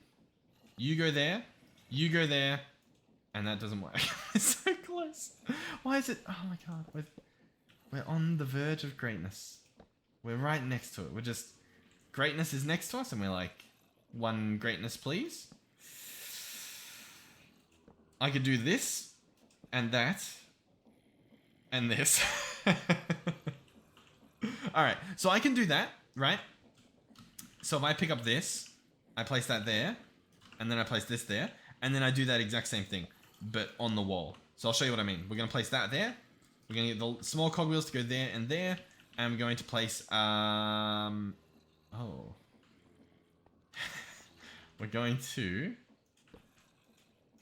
you go there, and that doesn't work. It's so close. Why is it? Oh my god, we're on the verge of greatness. We're right next to it. We're just, greatness is next to us, and we're like, one greatness, please. I could do this, and that, and this. Alright, so I can do that, right? So if I pick up this, I place that there, and then I place this there, and then I do that exact same thing, but on the wall. So I'll show you what I mean. We're going to place that there. We're going to get the small cogwheels to go there and there, and we're going to place, we're going to,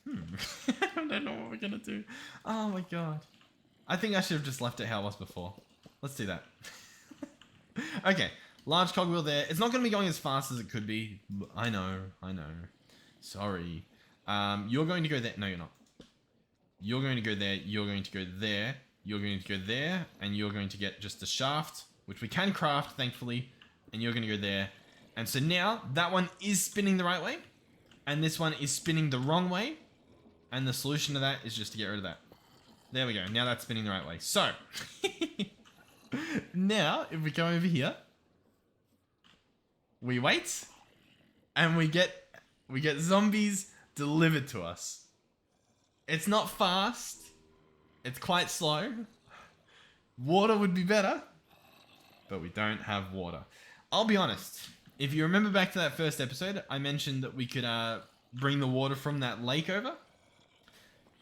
I don't know what we're going to do. Oh my god. I think I should have just left it how it was before. Let's do that. Okay, large cogwheel there. It's not going to be going as fast as it could be. I know. Sorry. You're going to go there. No, you're not. You're going to go there. You're going to go there. You're going to go there. And you're going to get just the shaft, which we can craft, thankfully. And you're going to go there. And so now, that one is spinning the right way. And this one is spinning the wrong way. And the solution to that is just to get rid of that. There we go. Now that's spinning the right way. So, now, if we go over here, we wait, and we get zombies delivered to us. It's not fast. It's quite slow. Water would be better, but we don't have water. I'll be honest. If you remember back to that first episode, I mentioned that we could bring the water from that lake over.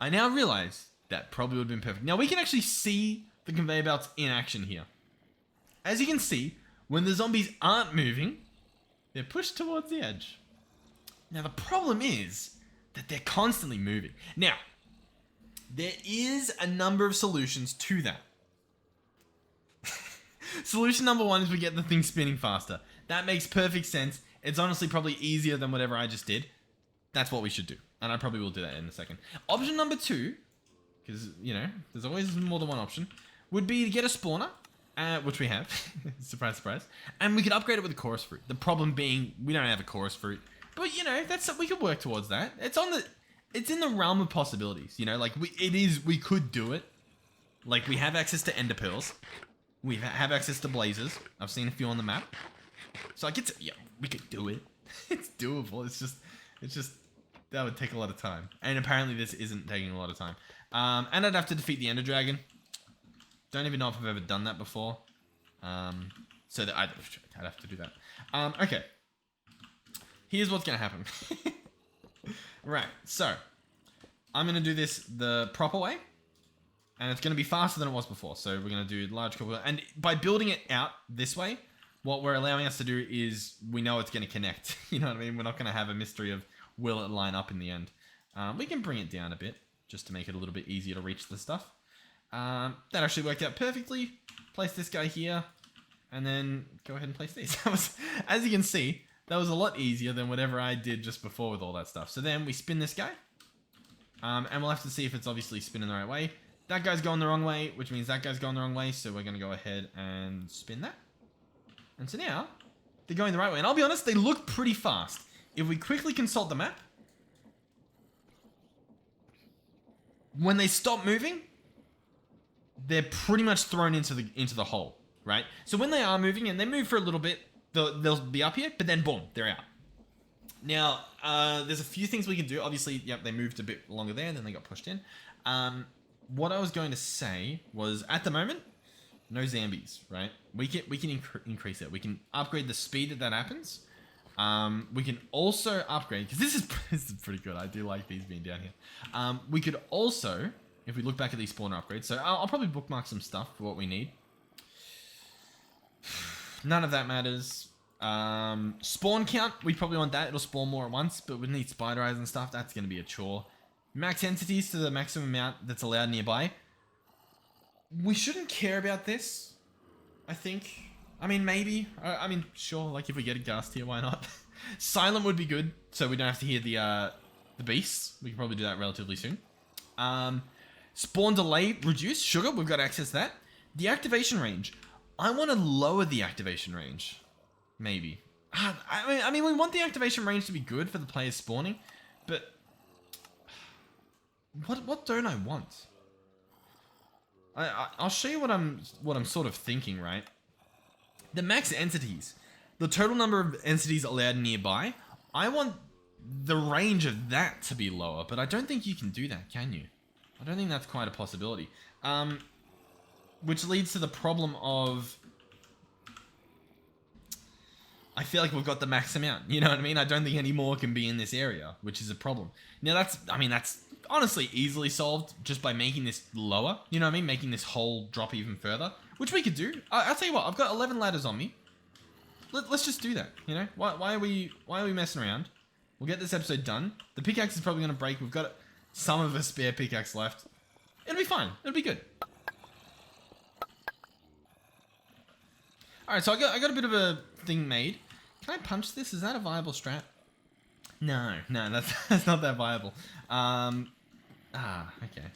I now realize that probably would have been perfect. Now we can actually see the conveyor belts in action here. As you can see, when the zombies aren't moving, they're pushed towards the edge. Now the problem is that they're constantly moving. Now, there is a number of solutions to that. Solution number one is we get the thing spinning faster. That makes perfect sense. It's honestly probably easier than whatever I just did. That's what we should do. And I probably will do that in a second. Option number two, because, you know, there's always more than one option, would be to get a spawner, which we have. Surprise, surprise. And we could upgrade it with a chorus fruit. The problem being, we don't have a chorus fruit. But, you know, we could work towards that. It's in the realm of possibilities, you know, like, we could do it. Like, we have access to ender pearls. We have access to blazes. I've seen a few on the map. So I get to, yeah, we could do it. It's doable. It's just, that would take a lot of time. And apparently this isn't taking a lot of time. And I'd have to defeat the ender dragon. Don't even know if I've ever done that before. So that I'd have to do that. Okay. Here's what's going to happen. Right. So I'm going to do this the proper way. And it's going to be faster than it was before. So we're going to do large cogwheel. And by building it out this way, what we're allowing us to do is we know it's going to connect. You know what I mean? We're not going to have a mystery of will it line up in the end. We can bring it down a bit just to make it a little bit easier to reach the stuff. That actually worked out perfectly. Place this guy here. And then go ahead and place these. As you can see, that was a lot easier than whatever I did just before with all that stuff. So then we spin this guy. And we'll have to see if it's obviously spinning the right way. That guy's going the wrong way, which means that guy's going the wrong way. So we're going to go ahead and spin that. And so now, they're going the right way. And I'll be honest, they look pretty fast. If we quickly consult the map, when they stop moving, they're pretty much thrown into the hole, right? So when they are moving, and they move for a little bit, they'll be up here, but then boom, they're out. Now, there's a few things we can do. Obviously, yep, they moved a bit longer there, and then they got pushed in. What I was going to say was, at the moment, no zombies, right? We can increase it. We can upgrade the speed that happens. We can also upgrade, because this is pretty good. I do like these being down here. We could also, if we look back at these spawner upgrades, so I'll probably bookmark some stuff for what we need. None of that matters. Spawn count, we probably want that. It'll spawn more at once, but we need spider eyes and stuff. That's going to be a chore. Max entities to the maximum amount that's allowed nearby. We shouldn't care about this, I think. I mean, maybe. I mean, sure, like if we get a ghast here, why not? Silent would be good, so we don't have to hear the beasts. We can probably do that relatively soon. Spawn delay reduced. Sugar, we've got access to that. The activation range. I want to lower the activation range. Maybe. I mean, we want the activation range to be good for the players spawning, but what don't I want? I'll show you what I'm sort of thinking, right? The max entities, the total number of entities allowed nearby. I want the range of that to be lower, but I don't think you can do that, can you? I don't think that's quite a possibility. Which leads to the problem of, I feel like we've got the max amount. You know what I mean? I don't think any more can be in this area, which is a problem. Now that's honestly easily solved just by making this lower. You know what I mean? Making this hole drop even further, which we could do. I'll tell you what, I've got 11 ladders on me. Let's just do that, you know? Why are we messing around? We'll get this episode done. The pickaxe is probably going to break. We've got some of a spare pickaxe left. It'll be fine. It'll be good. Alright, so I got a bit of a thing made. Can I punch this? Is that a viable strat? No, that's not that viable. Okay.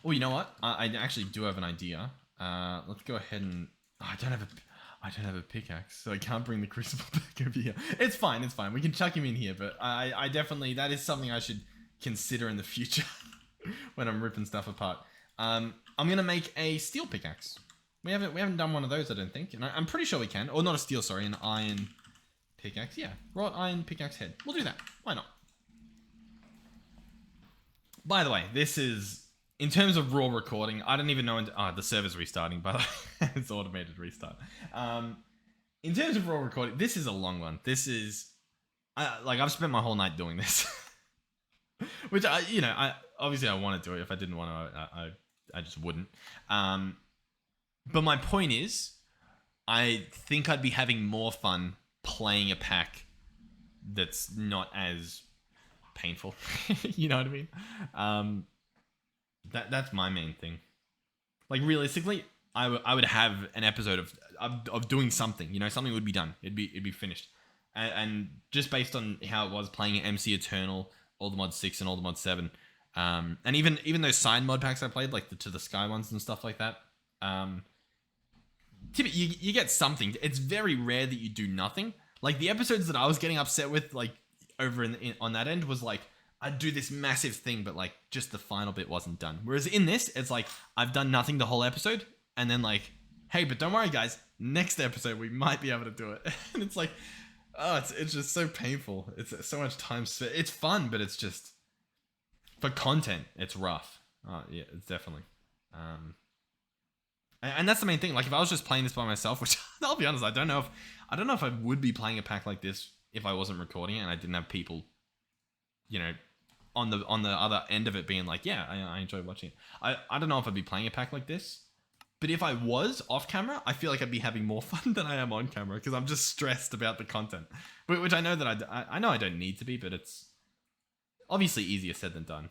Oh, you know what? I actually do have an idea. Let's go ahead and... Oh, I don't have a pickaxe, so I can't bring the crucible back over here. It's fine, it's fine. We can chuck him in here, but I definitely... That is something I should consider in the future when I'm ripping stuff apart. I'm gonna make a steel pickaxe. We haven't done one of those, I don't think. And I'm pretty sure we can. Or not a steel, sorry, an iron pickaxe. Yeah, wrought iron pickaxe head. We'll do that. Why not? By the way, this is, in terms of raw recording, I don't even know... the server's restarting, by the way. It's automated restart. In terms of raw recording, this is a long one. This is... I've spent my whole night doing this. Which, obviously I want to do it. If I didn't want to, I just wouldn't. But my point is, I think I'd be having more fun playing a pack that's not as painful. You know what I mean? That's my main thing. Like, realistically, I would have an episode of doing something. You know, something would be done. It'd be finished. And just based on how it was playing MC Eternal, all the mod 6 and all the mod 7, and even those signed mod packs I played, like to the Sky ones and stuff like that, you get something. It's very rare that you do nothing. Like the episodes that I was getting upset with, like over on that end, was like I'd do this massive thing, but like just the final bit wasn't done. Whereas in this, it's like I've done nothing the whole episode, and then like, hey, but don't worry, guys, next episode we might be able to do it. And it's like, oh, it's just so painful. It's so much time spent. It's fun, but it's just for content, it's rough. Oh yeah, it's definitely. And that's the main thing. Like if I was just playing this by myself, which I'll be honest, I don't know if I would be playing a pack like this if I wasn't recording it and I didn't have people, you know, on the other end of it being like, yeah, I enjoy watching it. I don't know if I'd be playing a pack like this, but if I was off camera, I feel like I'd be having more fun than I am on camera because I'm just stressed about the content, which I know that I know I don't need to be, but it's obviously easier said than done.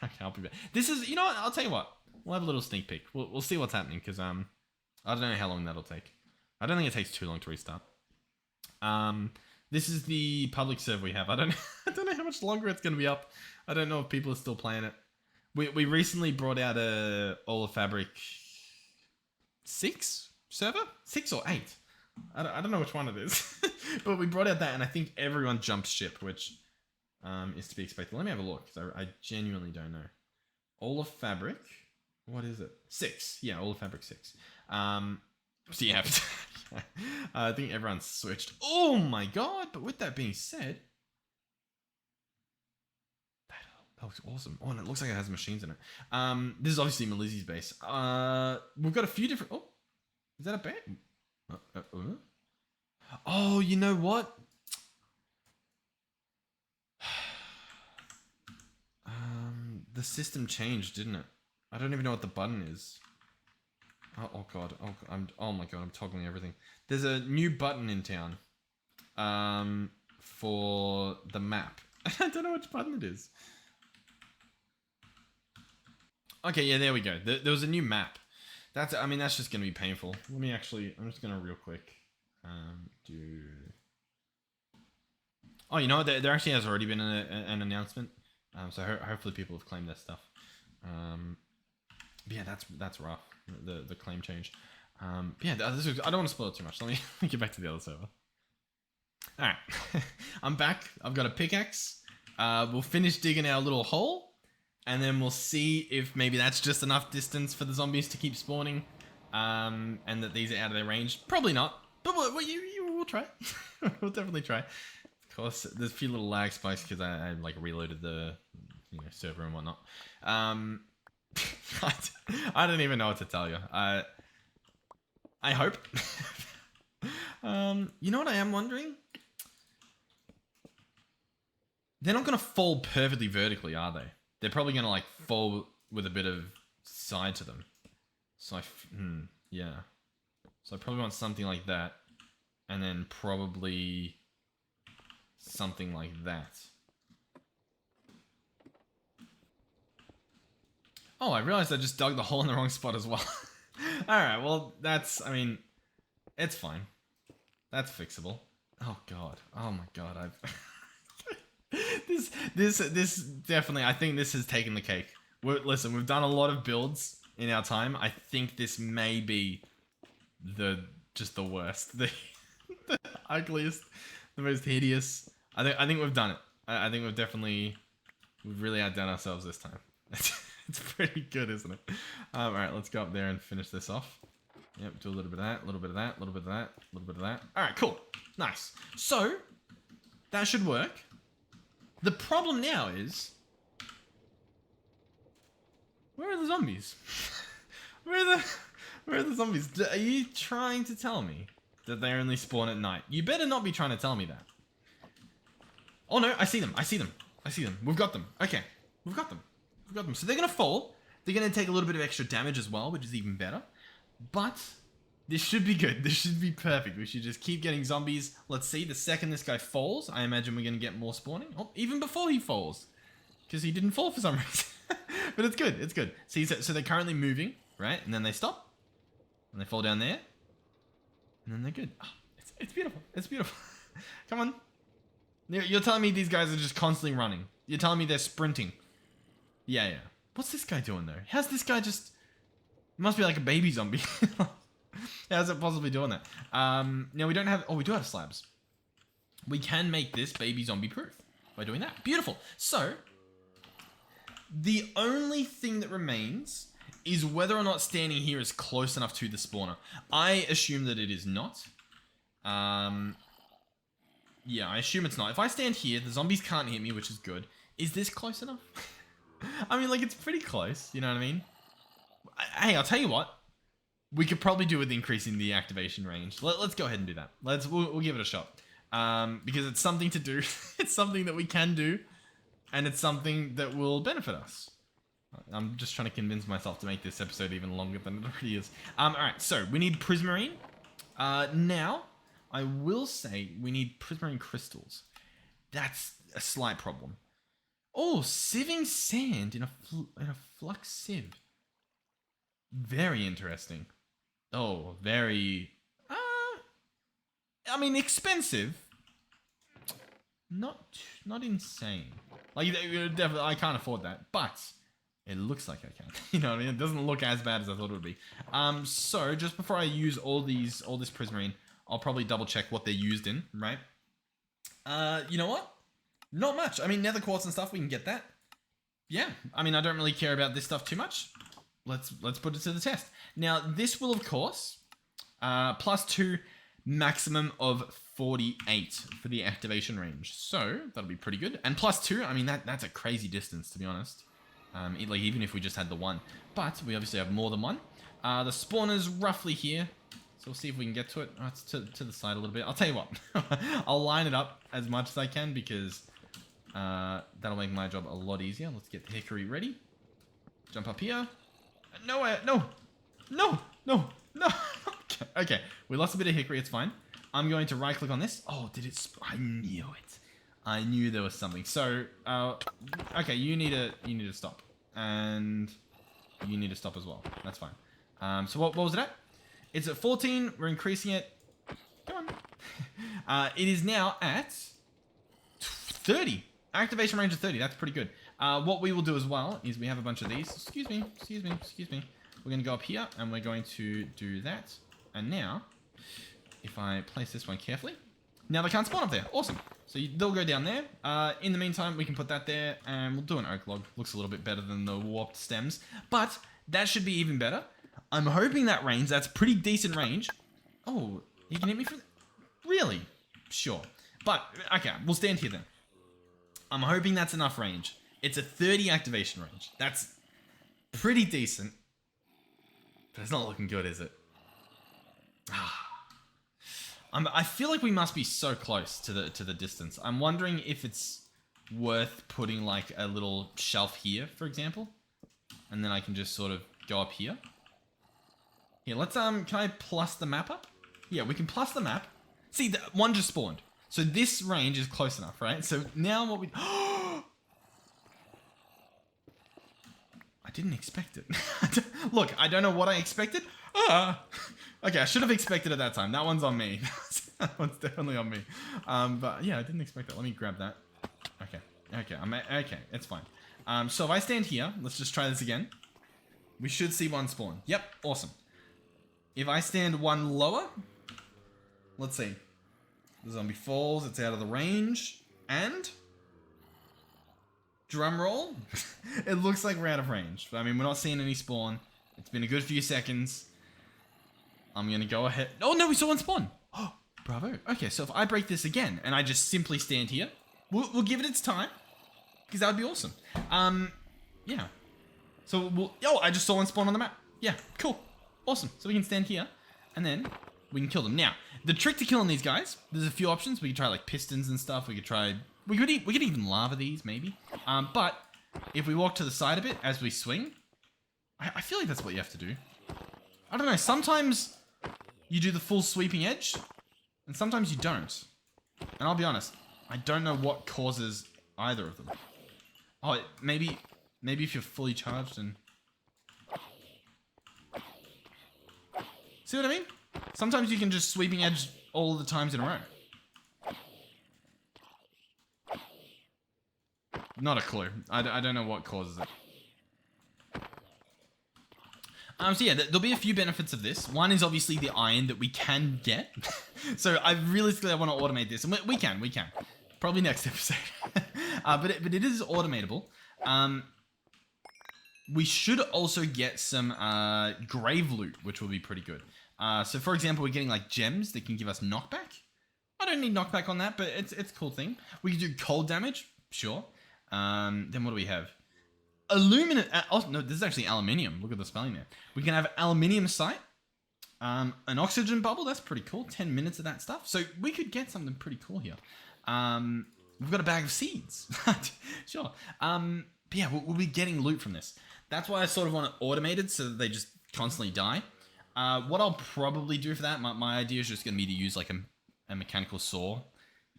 I can't be. This is, you know what? I'll tell you what. We'll have a little sneak peek. We'll see what's happening because I don't know how long that'll take. I don't think it takes too long to restart. This is the public server we have. I don't know how much longer it's going to be up. I don't know if people are still playing it. We recently brought out a All of Fabric 6 server? 6 or 8? I don't know which one it is. But we brought out that and I think everyone jumped ship, which is to be expected. Let me have a look because I genuinely don't know. All of Fabric. What is it? 6. Yeah, all the fabric 6. So yeah, I think everyone's switched. Oh my god! But with that being said, that looks awesome. Oh, and it looks like it has machines in it. This is obviously Melissy's base. We've got a few different. Oh, is that a bear? Oh, you know what? The system changed, didn't it? I don't even know what the button is. Oh god. Oh my god, I'm toggling everything. There's a new button in town. For the map. I don't know which button it is. Okay, yeah, there we go. There was a new map. That's just gonna be painful. Let me actually. I'm just gonna real quick. Do. Oh, you know what? There actually has already been an announcement. So hopefully people have claimed their stuff. But yeah, that's rough. The claim change. Yeah, I don't want to spoil it too much. Let me get back to the other server. All right, I'm back. I've got a pickaxe. We'll finish digging our little hole, and then we'll see if maybe that's just enough distance for the zombies to keep spawning, and that these are out of their range. Probably not, but we'll try. We'll definitely try. Of course, there's a few little lag spikes because I like reloaded the server and whatnot. I don't even know what to tell you. I hope. You know what I am wondering? They're not going to fall perfectly vertically, are they? They're probably going to like fall with a bit of side to them. So yeah. So I probably want something like that, and then probably something like that. Oh, I realized I just dug the hole in the wrong spot as well. Alright, well, it's fine. That's fixable. Oh god. Oh my god, This definitely, I think this has taken the cake. Listen, we've done a lot of builds in our time. I think this may be just the worst. The ugliest, the most hideous. I think we've done it. I think we've really outdone ourselves this time. It's pretty good, isn't it? Alright, let's go up there and finish this off. Yep, do a little bit of that, a little bit of that, a little bit of that, a little bit of that. Alright, cool. Nice. So, that should work. The problem now is... where are the zombies? Where are the zombies? Are you trying to tell me that they only spawn at night? You better not be trying to tell me that. Oh no, I see them. I see them. I see them. We've got them. Okay. We've got them. We've got them. So they're going to fall. They're going to take a little bit of extra damage as well, which is even better. But this should be good. This should be perfect. We should just keep getting zombies. Let's see. The second this guy falls, I imagine we're going to get more spawning. Oh, even before he falls. Because he didn't fall for some reason. But it's good. It's good. See, so they're currently moving, right? And then they stop. And they fall down there. And then they're good. Oh, it's beautiful. It's beautiful. Come on. You're telling me these guys are just constantly running. You're telling me they're sprinting. Yeah. What's this guy doing though? How's this guy just... it must be like a baby zombie. How's it possibly doing that? Now we don't have... oh, we do have slabs. We can make this baby zombie proof by doing that. Beautiful. So, the only thing that remains is whether or not standing here is close enough to the spawner. I assume that it is not. Yeah, I assume it's not. If I stand here, the zombies can't hit me, which is good. Is this close enough? I mean, like, it's pretty close. You know what I mean? Hey, I'll tell you what. We could probably do with increasing the activation range. Let's go ahead and do that. We'll give it a shot. Because it's something to do. It's something that we can do. And it's something that will benefit us. I'm just trying to convince myself to make this episode even longer than it already is. Alright, so we need prismarine. Now, I will say we need prismarine crystals. That's a slight problem. Oh, sieving sand in a flux sieve. Very interesting. Oh, very... I mean, expensive. Not insane. Like, definitely, I can't afford that, but it looks like I can. You know what I mean? It doesn't look as bad as I thought it would be. So just before I use all this prismarine, I'll probably double check what they're used in, right? You know what? Not much. I mean, nether quartz and stuff, we can get that. Yeah. I mean, I don't really care about this stuff too much. let's put it to the test. Now, this will, of course, +2 maximum of 48 for the activation range. So that'll be pretty good. And +2, I mean, that's a crazy distance, to be honest. Like, even if we just had the one. But we obviously have more than one. The spawner's roughly here. So we'll see if we can get to it. Oh, it's to the side a little bit. I'll tell you what. I'll line it up as much as I can because that'll make my job a lot easier. Let's get the hickory ready. Jump up here. No. Okay, we lost a bit of hickory. It's fine. I'm going to right click on this. Oh, did it? I knew it. I knew there was something. So, okay, you need to stop, and you need to stop as well. That's fine. So what was it at? It's at 14. We're increasing it. Come on. It is now at 30. Activation range of 30. That's pretty good. What we will do as well is we have a bunch of these. Excuse me. We're going to go up here and we're going to do that. And now, if I place this one carefully, now they can't spawn up there. Awesome. So they'll go down there. In the meantime, we can put that there and we'll do an oak log. Looks a little bit better than the warped stems, but that should be even better. I'm hoping that range, that's pretty decent range. Oh, you can hit me for that? Really? Sure. But, okay, we'll stand here then. I'm hoping that's enough range. It's a 30 activation range. That's pretty decent. But it's not looking good, is it? I feel like we must be so close to the distance. I'm wondering if it's worth putting like a little shelf here, for example. And then I can just sort of go up here. Here, let's, can I plus the map up? Yeah, we can plus the map. See, the one just spawned. So this range is close enough, right? So now what we... I didn't expect it. Look, I don't know what I expected. Okay, I should have expected it that time. That one's on me. That one's definitely on me. But yeah, I didn't expect it. Let me grab that. Okay, okay, it's fine. So if I stand here, let's just try this again. We should see one spawn. Yep, awesome. If I stand one lower, let's see. The zombie falls, it's out of the range, and drum roll. It looks like we're out of range. I mean, we're not seeing any spawn. It's been a good few seconds. I'm gonna go ahead. Oh no, we saw one spawn. Oh, bravo. Okay, so if I break this again and I just simply stand here, we'll give it its time because that would be awesome. Yeah. So I just saw one spawn on the map. Yeah, cool, awesome. So we can stand here and then we can kill them. Now, the trick to killing these guys, there's a few options. We could try like pistons and stuff. We could even lava these maybe. But if we walk to the side a bit as we swing, I feel like that's what you have to do. I don't know. Sometimes you do the full sweeping edge, and sometimes you don't. And I'll be honest, I don't know what causes either of them. Oh, maybe if you're fully charged and... See what I mean? Sometimes you can just sweeping edge all the times in a row. Not a clue. I don't know what causes it. So yeah, there'll be a few benefits of this. One is obviously the iron that we can get. So I realistically want to automate this, and we can. Probably next episode. But it is automatable. We should also get some grave loot, which will be pretty good. So for example, we're getting like gems that can give us knockback. I don't need knockback on that, but it's a cool thing. We can do cold damage, sure. Then what do we have? Aluminum. Oh no, this is actually aluminium. Look at the spelling there. We can have aluminium sight. An oxygen bubble. That's pretty cool. 10 minutes of that stuff. So we could get something pretty cool here. We've got a bag of seeds. Sure. But yeah, we'll be getting loot from this. That's why I sort of want it automated so that they just constantly die. What I'll probably do for that, my idea is just going to be to use like a mechanical saw.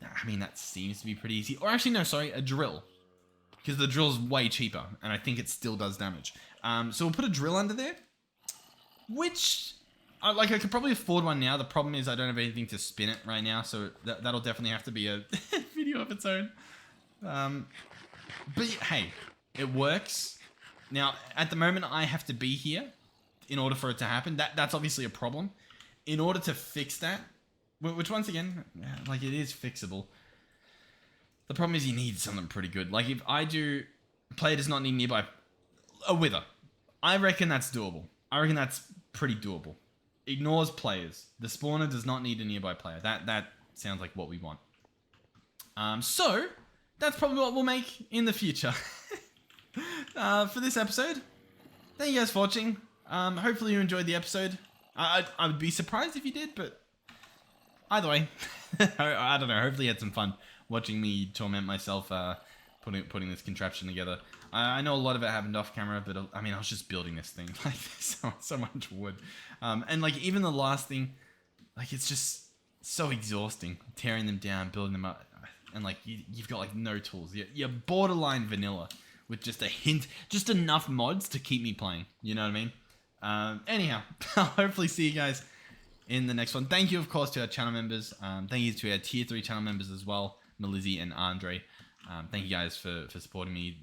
I mean, that seems to be pretty easy. Or actually, no, sorry, a drill. Because the drill's way cheaper, and I think it still does damage. So we'll put a drill under there, which, I could probably afford one now. The problem is I don't have anything to spin it right now, so that'll definitely have to be a video of its own. But hey, it works. Now, at the moment, I have to be here in order for it to happen. That's obviously a problem. In order to fix that, which once again, like it is fixable. The problem is you need something pretty good. Like if I do, player does not need nearby a wither. I reckon that's doable. I reckon that's pretty doable. Ignores players. The spawner does not need a nearby player. That sounds like what we want. So that's probably what we'll make in the future. For this episode, thank you guys for watching. Hopefully you enjoyed the episode. I would be surprised if you did, but either way, I don't know. Hopefully you had some fun watching me torment myself putting this contraption together. I know a lot of it happened off camera, but I mean, I was just building this thing. Like, so much wood. And like, even the last thing, like, it's just so exhausting. Tearing them down, building them up. And like, you've got like no tools. You're borderline vanilla with just a hint, just enough mods to keep me playing. You know what I mean? Anyhow, I'll hopefully see you guys in the next one. Thank you, of course, to our channel members. Thank you to our tier 3 channel members as well, Melizzi and Andre. Thank you guys for supporting me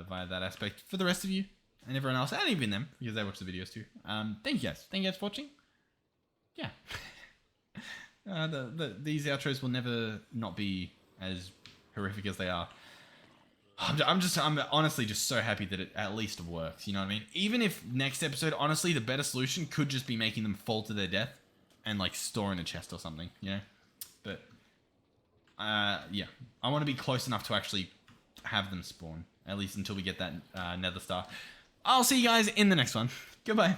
via that aspect. For the rest of you and everyone else, and even them, because they watch the videos too. Thank you guys. Thank you guys for watching. Yeah. These outros will never not be as horrific as they are. I'm honestly just so happy that it at least works. You know what I mean? Even if next episode, honestly, the better solution could just be making them fall to their death and like store in a chest or something, you know? But yeah, I want to be close enough to actually have them spawn, at least until we get that nether star. I'll see you guys in the next one. Goodbye.